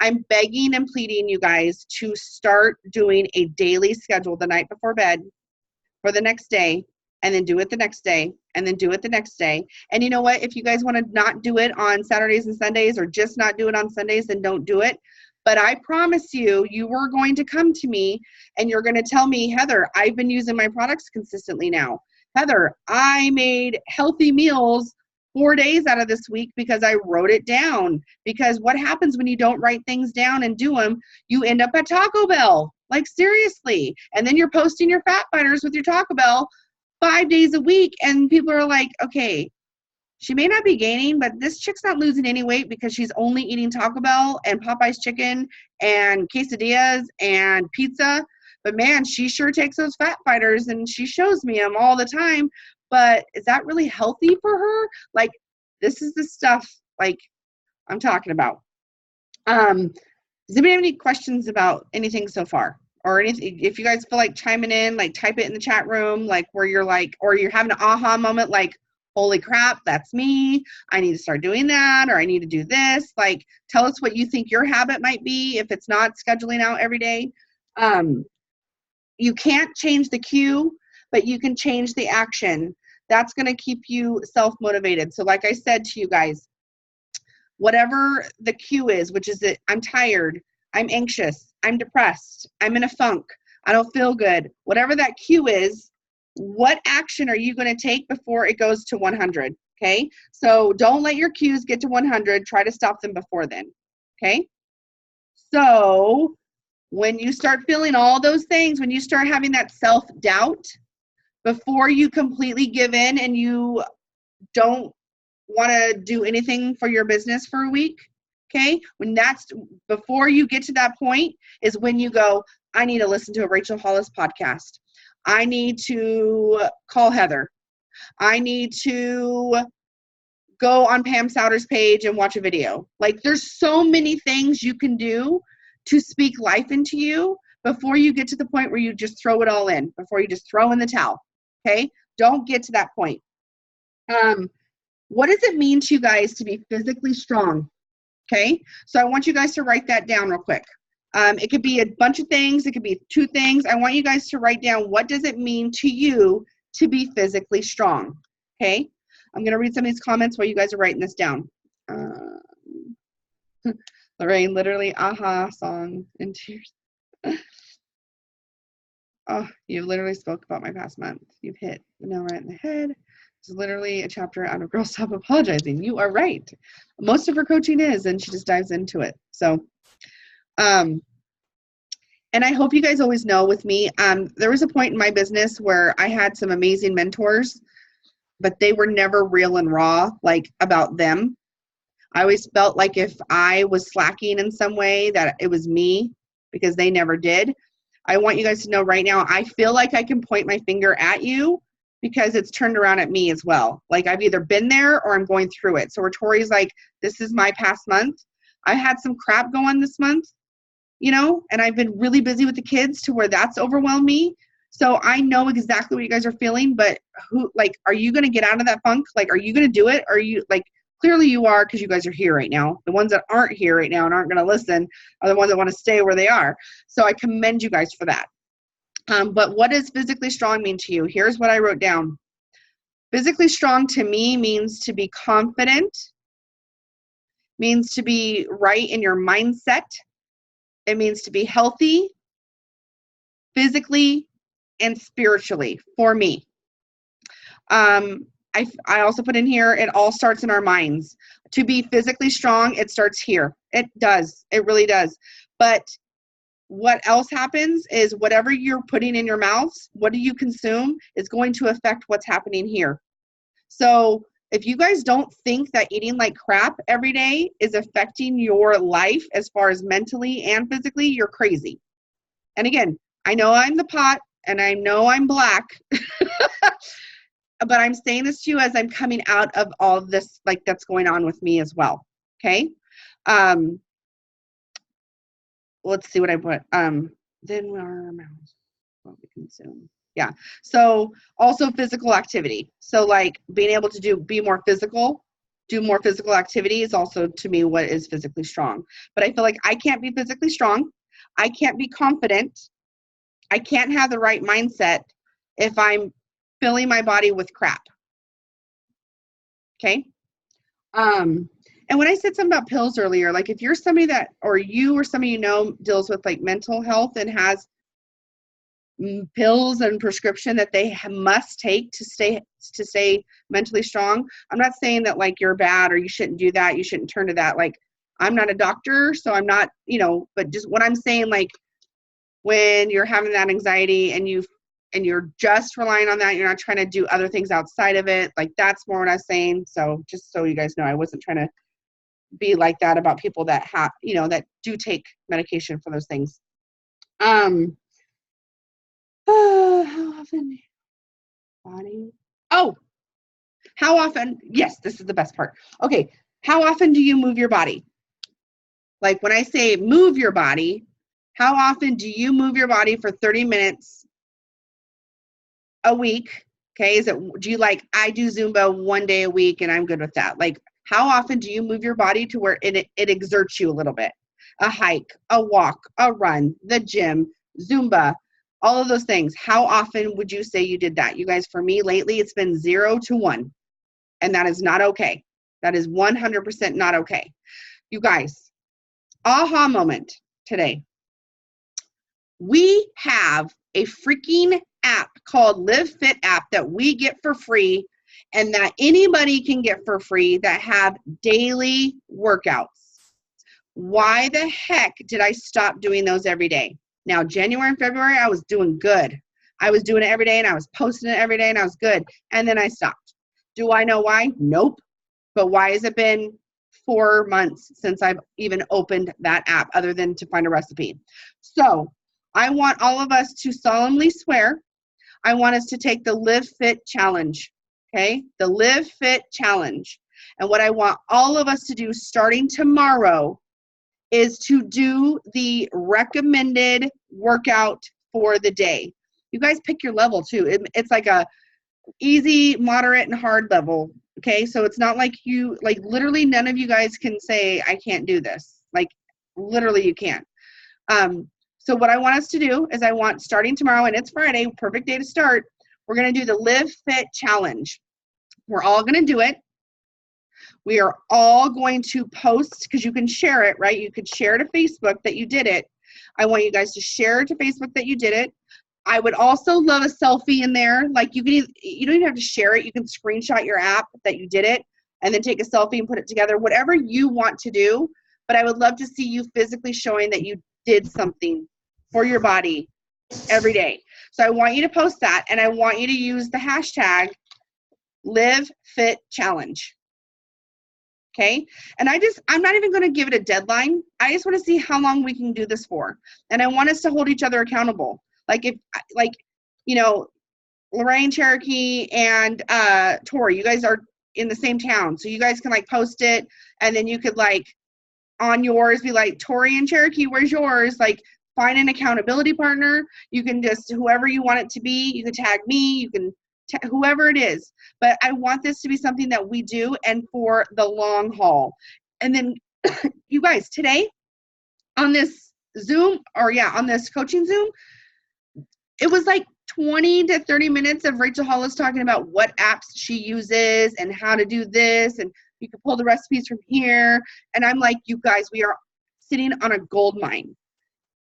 I'm begging and pleading you guys to start doing a daily schedule the night before bed for the next day, and then do it the next day, and then do it the next day. And you know what? If you guys want to not do it on Saturdays and Sundays, or just not do it on Sundays, then don't do it. But I promise you, you are going to come to me and you're going to tell me, Heather, I've been using my products consistently now. Heather, I made healthy meals 4 days out of this week because I wrote it down. Because what happens when you don't write things down and do them? You end up at Taco Bell. Like, seriously. And then you're posting your fat fighters with your Taco Bell 5 days a week. And people are like, okay, she may not be gaining, but this chick's not losing any weight because she's only eating Taco Bell and Popeye's chicken and quesadillas and pizza. But man, she sure takes those fat fighters and she shows me them all the time. But is that really healthy for her? Like, this is the stuff like I'm talking about. Does anybody have any questions about anything so far? Or anything? If you guys feel like chiming in, like type it in the chat room, like where you're like, or you're having an aha moment, like, holy crap, that's me. I need to start doing that, or I need to do this. Like, tell us what you think your habit might be if it's not scheduling out every day. You can't change the cue, but you can change the action. That's going to keep you self-motivated. So like I said to you guys, whatever the cue is, which is that I'm tired, I'm anxious, I'm depressed, I'm in a funk, I don't feel good, whatever that cue is, what action are you going to take before it goes to 100? Okay. So don't let your cues get to 100. Try to stop them before then. Okay. So when you start feeling all those things, when you start having that self-doubt, before you completely give in and you don't want to do anything for your business for a week, okay, before you get to that point is when you go, I need to listen to a Rachel Hollis podcast. I need to call Heather. I need to go on Pam Souter's page and watch a video. Like, there's so many things you can do to speak life into you before you get to the point where you just throw it all in, before you just throw in the towel. Okay? Don't get to that point. What does it mean to you guys to be physically strong? Okay, so I want you guys to write that down real quick. It could be a bunch of things. It could be 2 things. I want you guys to write down, what does it mean to you to be physically strong? Okay, I'm going to read some of these comments while you guys are writing this down. Lorraine, literally, aha, song in tears. Oh, you literally spoke about my past month. You've hit the nail right in the head. It's literally a chapter out of Girl Stop Apologizing. You are right. Most of her coaching is, and she just dives into it. So, and I hope you guys always know with me, there was a point in my business where I had some amazing mentors, but they were never real and raw, like about them. I always felt like if I was slacking in some way that it was me, because they never did. I want you guys to know right now, I feel like I can point my finger at you because it's turned around at me as well. Like I've either been there or I'm going through it. So where Tori's like, this is my past month. I had some crap going this month, you know, and I've been really busy with the kids to where that's overwhelmed me. So I know exactly what you guys are feeling, but are you going to get out of that funk? Like, are you going to do it? Or are you like, clearly you are, because you guys are here right now. The ones that aren't here right now and aren't going to listen are the ones that want to stay where they are. So I commend you guys for that. But what does physically strong mean to you? Here's what I wrote down. Physically strong to me means to be confident, means to be right in your mindset. It means to be healthy, physically and spiritually for me. I also put in here, it all starts in our minds. To be physically strong, it starts here. It does. It really does. But what else happens is whatever you're putting in your mouths, what do you consume, is going to affect what's happening here. So if you guys don't think that eating like crap every day is affecting your life as far as mentally and physically, you're crazy. And again, I know I'm the pot and I know I'm black, but I'm saying this to you as I'm coming out of all of this, like that's going on with me as well. Okay. Let's see what I put. Then our mouths, what we consume. Yeah. So also physical activity. So like being able to be more physical, do more physical activity is also to me what is physically strong. But I feel like I can't be physically strong. I can't be confident. I can't have the right mindset if I'm filling my body with crap. Okay. And when I said something about pills earlier, like if you're somebody that, or you or somebody you know deals with like mental health and has pills and prescription that they must take to stay mentally strong, I'm not saying that like you're bad or you shouldn't do that, you shouldn't turn to that. Like I'm not a doctor, so I'm not, but just what I'm saying, like when you're having that anxiety and you're just relying on that, you're not trying to do other things outside of it, like that's more what I was saying. So just so you guys know, I wasn't trying to be like that about people that have, that do take medication for those things. How often body? Oh, how often? Yes, this is the best part. Okay, how often do you move your body? Like when I say move your body, how often do you move your body for 30 minutes a week? Okay, do you like, I do Zumba one day a week and I'm good with that? Like, how often do you move your body to where it exerts you a little bit? A hike, a walk, a run, the gym, Zumba, all of those things. How often would you say you did that? You guys, for me lately, it's been 0 to 1. And that is not okay. That is 100% not okay. You guys, aha moment today. We have a freaking app called Live Fit app that we get for free and that anybody can get for free that have daily workouts. Why the heck did I stop doing those every day? Now, January and February, I was doing good. I was doing it every day and I was posting it every day and I was good. And then I stopped. Do I know why? Nope. But why has it been 4 months since I've even opened that app other than to find a recipe? So I want all of us to solemnly swear. I want us to take the Live Fit Challenge. Okay, the Live Fit Challenge. And what I want all of us to do starting tomorrow is to do the recommended workout for the day. You guys pick your level too. It's like a easy, moderate, and hard level Okay, so it's not like you, like literally none of you guys can say, I can't do this. Like literally you can't. So what I want us to do is starting tomorrow, and it's Friday, perfect day to start, we're gonna do the Live Fit Challenge. We're all gonna do it. We are all going to post, because you can share it, right? You could share to Facebook that you did it. I want you guys to share to Facebook that you did it. I would also love a selfie in there. Like you don't even have to share it. You can screenshot your app that you did it and then take a selfie and put it together, whatever you want to do. But I would love to see you physically showing that you did something for your body every day. So I want you to post that, and I want you to use the hashtag #LiveFitChallenge. Okay, and I'm not even going to give it a deadline. I just want to see how long we can do this for, and I want us to hold each other accountable. Like Lorraine, Cherokee, and Tori, you guys are in the same town, so you guys can like post it, and then you could like on yours be like, Tori and Cherokee, where's yours? Like find an accountability partner. You can just, whoever you want it to be, you can tag me, you can whoever it is, but I want this to be something that we do and for the long haul. And then you guys, today on this Zoom, on this coaching Zoom, it was like 20 to 30 minutes of Rachel Hollis talking about what apps she uses and how to do this, and you can pull the recipes from here. And I'm like, you guys, we are sitting on a gold mine.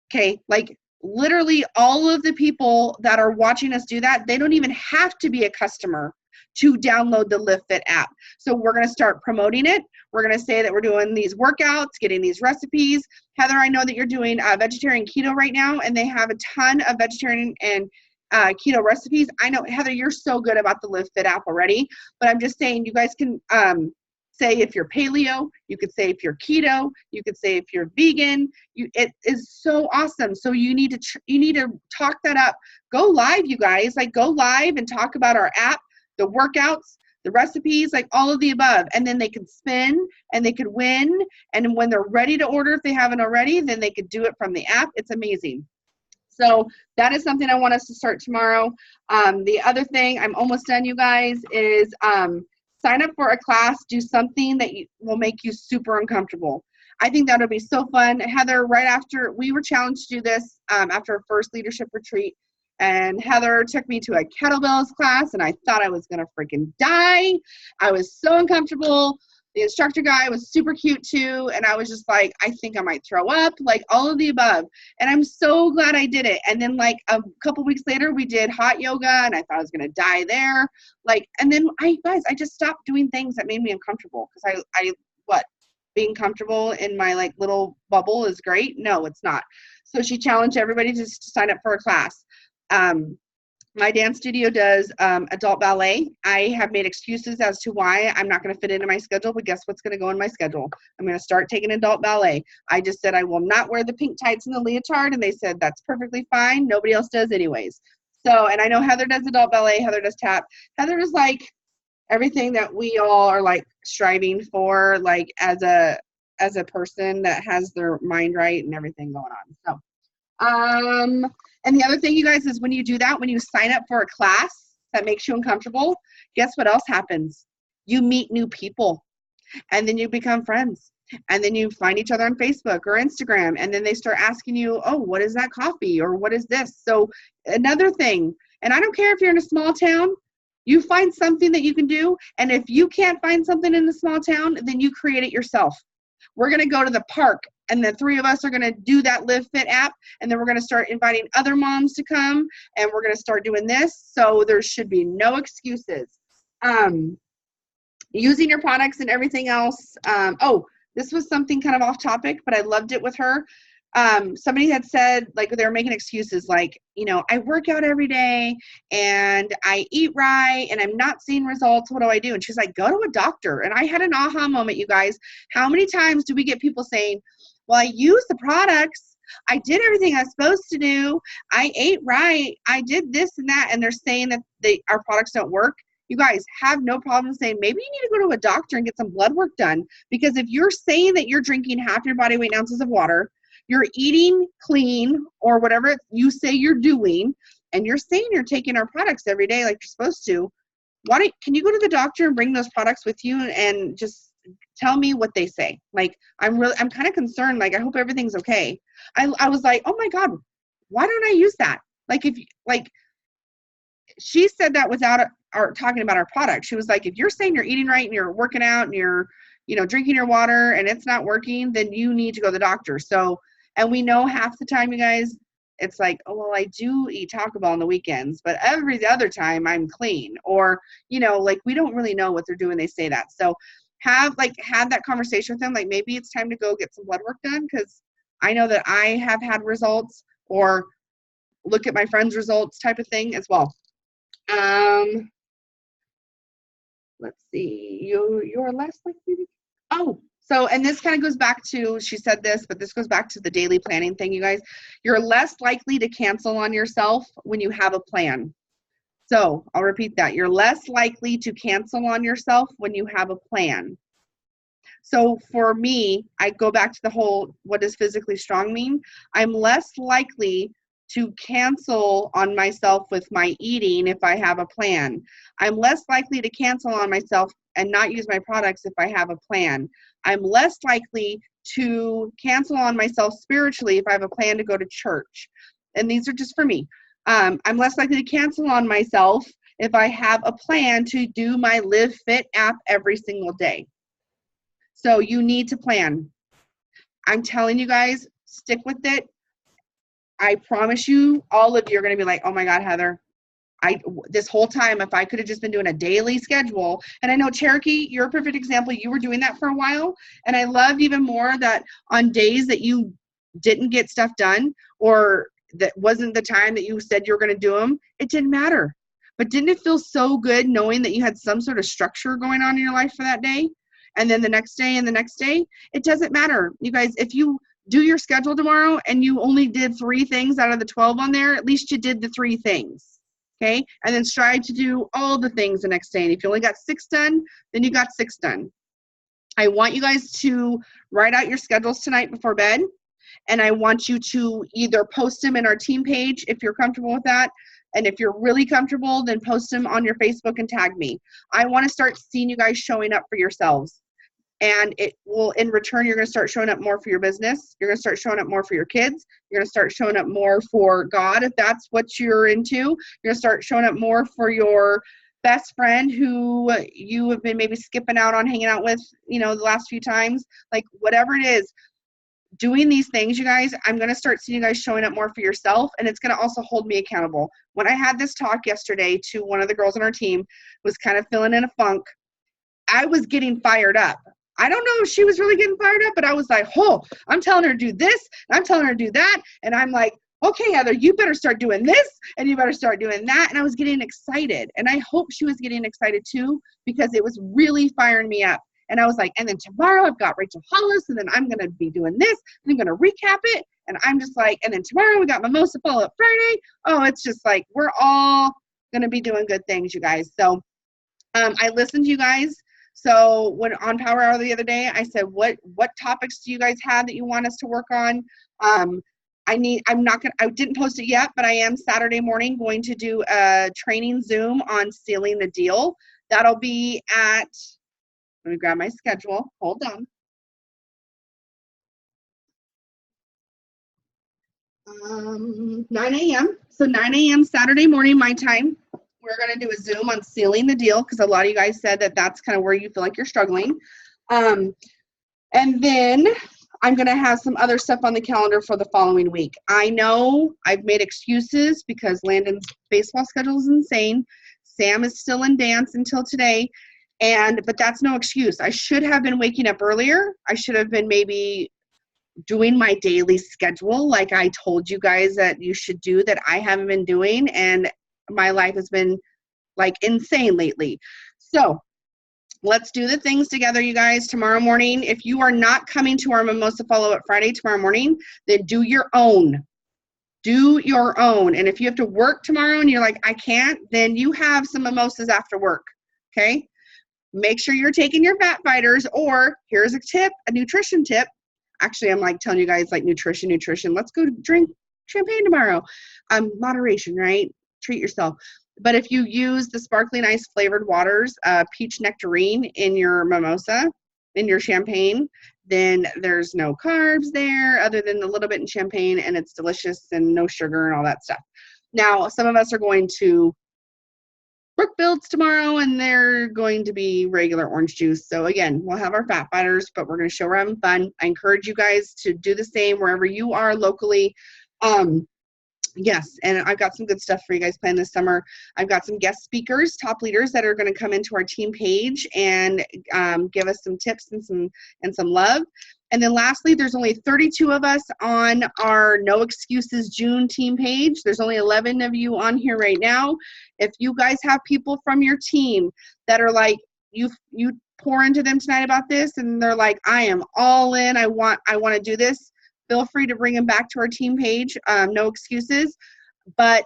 Okay, like literally all of the people that are watching us do that, they don't even have to be a customer to download the Live Fit app. So we're going to start promoting it. We're going to say that we're doing these workouts, getting these recipes. Heather, I know that you're doing vegetarian keto right now, and they have a ton of vegetarian and keto recipes. I know, Heather, you're so good about the Live Fit app already, but I'm just saying you guys can say if you're paleo, you could say if you're keto, you could say if you're vegan. It is so awesome. So you need to talk that up. Go live, you guys. Like go live and talk about our app, the workouts, the recipes, like all of the above. And then they could spin and they could win. And when they're ready to order, if they haven't already, then they could do it from the app. It's amazing. So that is something I want us to start tomorrow. The other thing, I'm almost done, you guys, is sign up for a class, do something that will make you super uncomfortable. I think that would be so fun. Heather, right after we were challenged to do this after our first leadership retreat, and Heather took me to a kettlebells class, and I thought I was going to freaking die. I was so uncomfortable. The instructor guy was super cute too, and I was just like, I think I might throw up, like all of the above. And I'm so glad I did it. And then like a couple weeks later, we did hot yoga, and I thought I was gonna die there. Like, and then I just stopped doing things that made me uncomfortable, because being comfortable in my like little bubble is great? No, it's not. So she challenged everybody to sign up for a class. My dance studio does adult ballet. I have made excuses as to why I'm not going to fit into my schedule, but guess what's going to go in my schedule? I'm going to start taking adult ballet. I just said I will not wear the pink tights and the leotard, and they said that's perfectly fine. Nobody else does anyways. So, and I know Heather does adult ballet. Heather does tap. Heather is like everything that we all are like striving for, like as a person that has their mind right and everything going on. So. And the other thing, you guys, is when you do that, when you sign up for a class that makes you uncomfortable, guess what else happens? You meet new people, and then you become friends, and then you find each other on Facebook or Instagram, and then they start asking you, oh, what is that coffee? Or what is this? So another thing, and I don't care if you're in a small town, you find something that you can do. And if you can't find something in a small town, then you create it yourself. We're going to go to the park, and the three of us are going to do that Live Fit app, and then we're going to start inviting other moms to come, and we're going to start doing this. So there should be no excuses. Using your products and everything else. This was something kind of off topic, but I loved it with her. Somebody had said, like, they were making excuses, like, I work out every day and I eat right and I'm not seeing results. What do I do? And she's like, go to a doctor. And I had an aha moment, you guys. How many times do we get people saying, well, I use the products, I did everything I was supposed to do, I ate right, I did this and that, and they're saying that our products don't work? You guys have no problem saying, maybe you need to go to a doctor and get some blood work done. Because if you're saying that you're drinking half your body weight in ounces of water, you're eating clean or whatever you say you're doing, and you're saying you're taking our products every day like you're supposed to, can you go to the doctor and bring those products with you and just tell me what they say? Like, I'm kind of concerned. Like, I hope everything's okay. I was like, oh my God, why don't I use that? Like, she said that without our talking about our product. She was like, if you're saying you're eating right and you're working out and you're, drinking your water and it's not working, then you need to go to the doctor. So, and we know half the time, you guys, it's like, oh, well, I do eat Taco Bell on the weekends, but every other time I'm clean. Or, like, we don't really know what they're doing. They say that. So have that conversation with them. Like, maybe it's time to go get some blood work done, because I know that I have had results, or look at my friend's results type of thing as well. Let's see, you're less likely to, so, and this kind of goes back to, she said this, but this goes back to the daily planning thing, you guys. You're less likely to cancel on yourself when you have a plan. So I'll repeat that. You're less likely to cancel on yourself when you have a plan. So for me, I go back to the whole, what does physically strong mean? I'm less likely to cancel on myself with my eating if I have a plan. I'm less likely to cancel on myself and not use my products if I have a plan. I'm less likely to cancel on myself spiritually if I have a plan to go to church. And these are just for me. I'm less likely to cancel on myself if I have a plan to do my Live Fit app every single day. So you need to plan. I'm telling you guys, stick with it. I promise you, all of you are going to be like, oh my God, Heather, this whole time, if I could have just been doing a daily schedule. And I know, Cherokee, you're a perfect example. You were doing that for a while. And I loved even more that on days that you didn't get stuff done, or that wasn't the time that you said you were going to do them, it didn't matter. But didn't it feel so good knowing that you had some sort of structure going on in your life for that day? And then the next day and the next day, it doesn't matter. You guys, if you do your schedule tomorrow and you only did 3 things out of the 12 on there, at least you did the 3 things. Okay. And then strive to do all the things the next day. And if you only got 6 done, then you got 6 done. I want you guys to write out your schedules tonight before bed. And I want you to either post them in our team page if you're comfortable with that. And if you're really comfortable, then post them on your Facebook and tag me. I want to start seeing you guys showing up for yourselves. And it will, in return, you're going to start showing up more for your business. You're going to start showing up more for your kids. You're going to start showing up more for God, if that's what you're into. You're going to start showing up more for your best friend who you have been maybe skipping out on hanging out with, the last few times. Like, whatever it is, doing these things, you guys, I'm going to start seeing you guys showing up more for yourself, and it's going to also hold me accountable. When I had this talk yesterday to one of the girls on our team, was kind of feeling in a funk, I was getting fired up. I don't know if she was really getting fired up, but I was like, oh, I'm telling her to do this, and I'm telling her to do that, and I'm like, okay, Heather, you better start doing this, and you better start doing that, and I was getting excited, and I hope she was getting excited too, because it was really firing me up. And I was like, and then tomorrow I've got Rachel Hollis, and then I'm going to be doing this, and I'm going to recap it, and I'm just like, and then tomorrow we got Mimosa Follow-Up Friday. Oh, it's just like, we're all going to be doing good things, you guys. So I listened to you guys. So when on Power Hour the other day, I said, what topics do you guys have that you want us to work on? I didn't post it yet, but I am Saturday morning going to do a training Zoom on sealing the deal. That'll be at, let me grab my schedule. Hold on. 9 a.m. So 9 a.m. Saturday morning, my time. We're going to do a Zoom on sealing the deal, because a lot of you guys said that that's kind of where you feel like you're struggling. And then I'm going to have some other stuff on the calendar for the following week. I know I've made excuses because Landon's baseball schedule is insane. Sam is still in dance until today. But that's no excuse. I should have been waking up earlier. I should have been maybe doing my daily schedule like I told you guys that you should do, that I haven't been doing. And my life has been like insane lately. So let's do the things together, you guys. Tomorrow morning, if you are not coming to our Mimosa Follow-Up Friday tomorrow morning, then do your own. Do your own. And if you have to work tomorrow and you're like, I can't, then you have some mimosas after work. Okay? Make sure you're taking your fat fighters, or here's a tip, a nutrition tip. Actually, I'm like telling you guys like nutrition. Let's go drink champagne tomorrow. Moderation, right? Treat yourself. But if you use the sparkling ice flavored waters, peach nectarine in your mimosa, in your champagne, then there's no carbs there other than a little bit in champagne, and it's delicious and no sugar and all that stuff. Now, some of us are going to Brookfields tomorrow, and they're going to be regular orange juice. So again, we'll have our fat fighters, but we're going to show we're having fun. I encourage you guys to do the same wherever you are locally. Yes, and I've got some good stuff for you guys planned this summer. I've got some guest speakers, top leaders that are going to come into our team page and give us some tips and some love. And then lastly, there's only 32 of us on our No Excuses June team page. There's only 11 of you on here right now. If you guys have people from your team that are like, you pour into them tonight about this, and they're like, I am all in, I want to do this, feel free to bring them back to our team page, No Excuses. But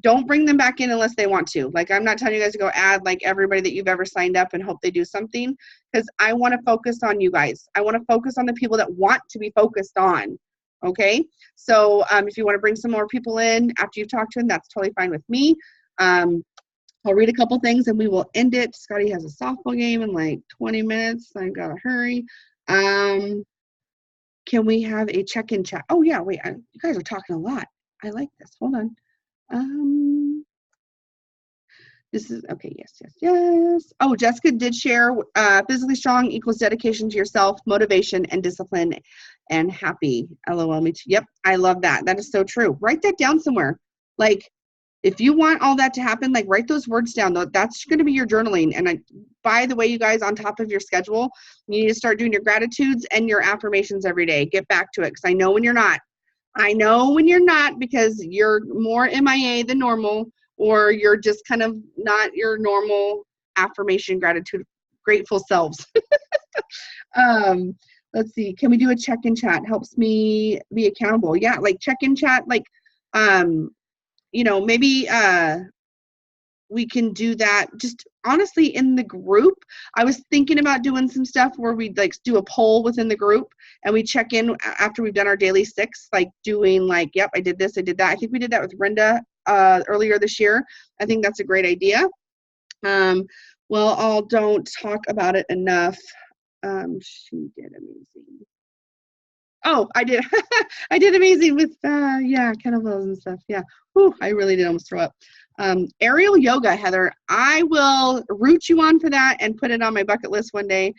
don't bring them back in unless they want to. Like, I'm not telling you guys to go add like everybody that you've ever signed up and hope they do something, because I want to focus on you guys. I want to focus on the people that want to be focused on. Okay, so if you want to bring some more people in after you've talked to them, that's totally fine with me. I'll read a couple things and we will end it. Scotty has a softball game in like 20 minutes. I gotta hurry. Can we have a check-in chat? Oh yeah, wait, you guys are talking a lot. I like this. Hold on. This is okay. Yes. Oh, Jessica did share. Physically strong equals dedication to yourself, motivation, and discipline, and happy. LOL, me too. Yep, I love that. That is so true. Write that down somewhere. Like, if you want all that to happen, like, write those words down. That's going to be your journaling. And by the way, you guys, on top of your schedule, you need to start doing your gratitudes and your affirmations every day. Get back to it, because I know when you're not. I know when you're not, because you're more MIA than normal, or you're just kind of not your normal affirmation, gratitude, grateful selves. Let's see. Can we do a check-in chat? Helps me be accountable. Yeah, like check-in chat, like, maybe we can do that just honestly in the group. I was thinking about doing some stuff where we'd like do a poll within the group and we check in after we've done our daily 6, like doing like, yep, I did this, I did that. I think we did that with Brenda earlier this year. I think that's a great idea. Well, don't talk about it enough. She did amazing. Oh, I did. I did amazing with, kettlebells and stuff. Yeah. Whew, I really did almost throw up. Aerial yoga, Heather. I will root you on for that and put it on my bucket list one day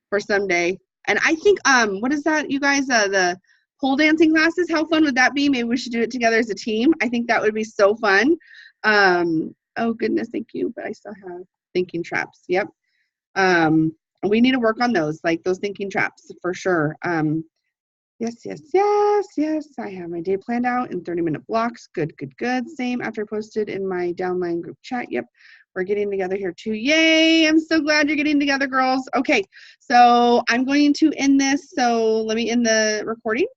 for someday. And I think, what is that, you guys? The pole dancing classes. How fun would that be? Maybe we should do it together as a team. I think that would be so fun. Oh, goodness, thank you. But I still have thinking traps. Yep. We need to work on those, like those thinking traps for sure. Yes. I have my day planned out in 30-minute blocks. Good. Same after I posted in my downline group chat. Yep. We're getting together here too. Yay. I'm so glad you're getting together, girls. Okay. So I'm going to end this. So let me end the recording.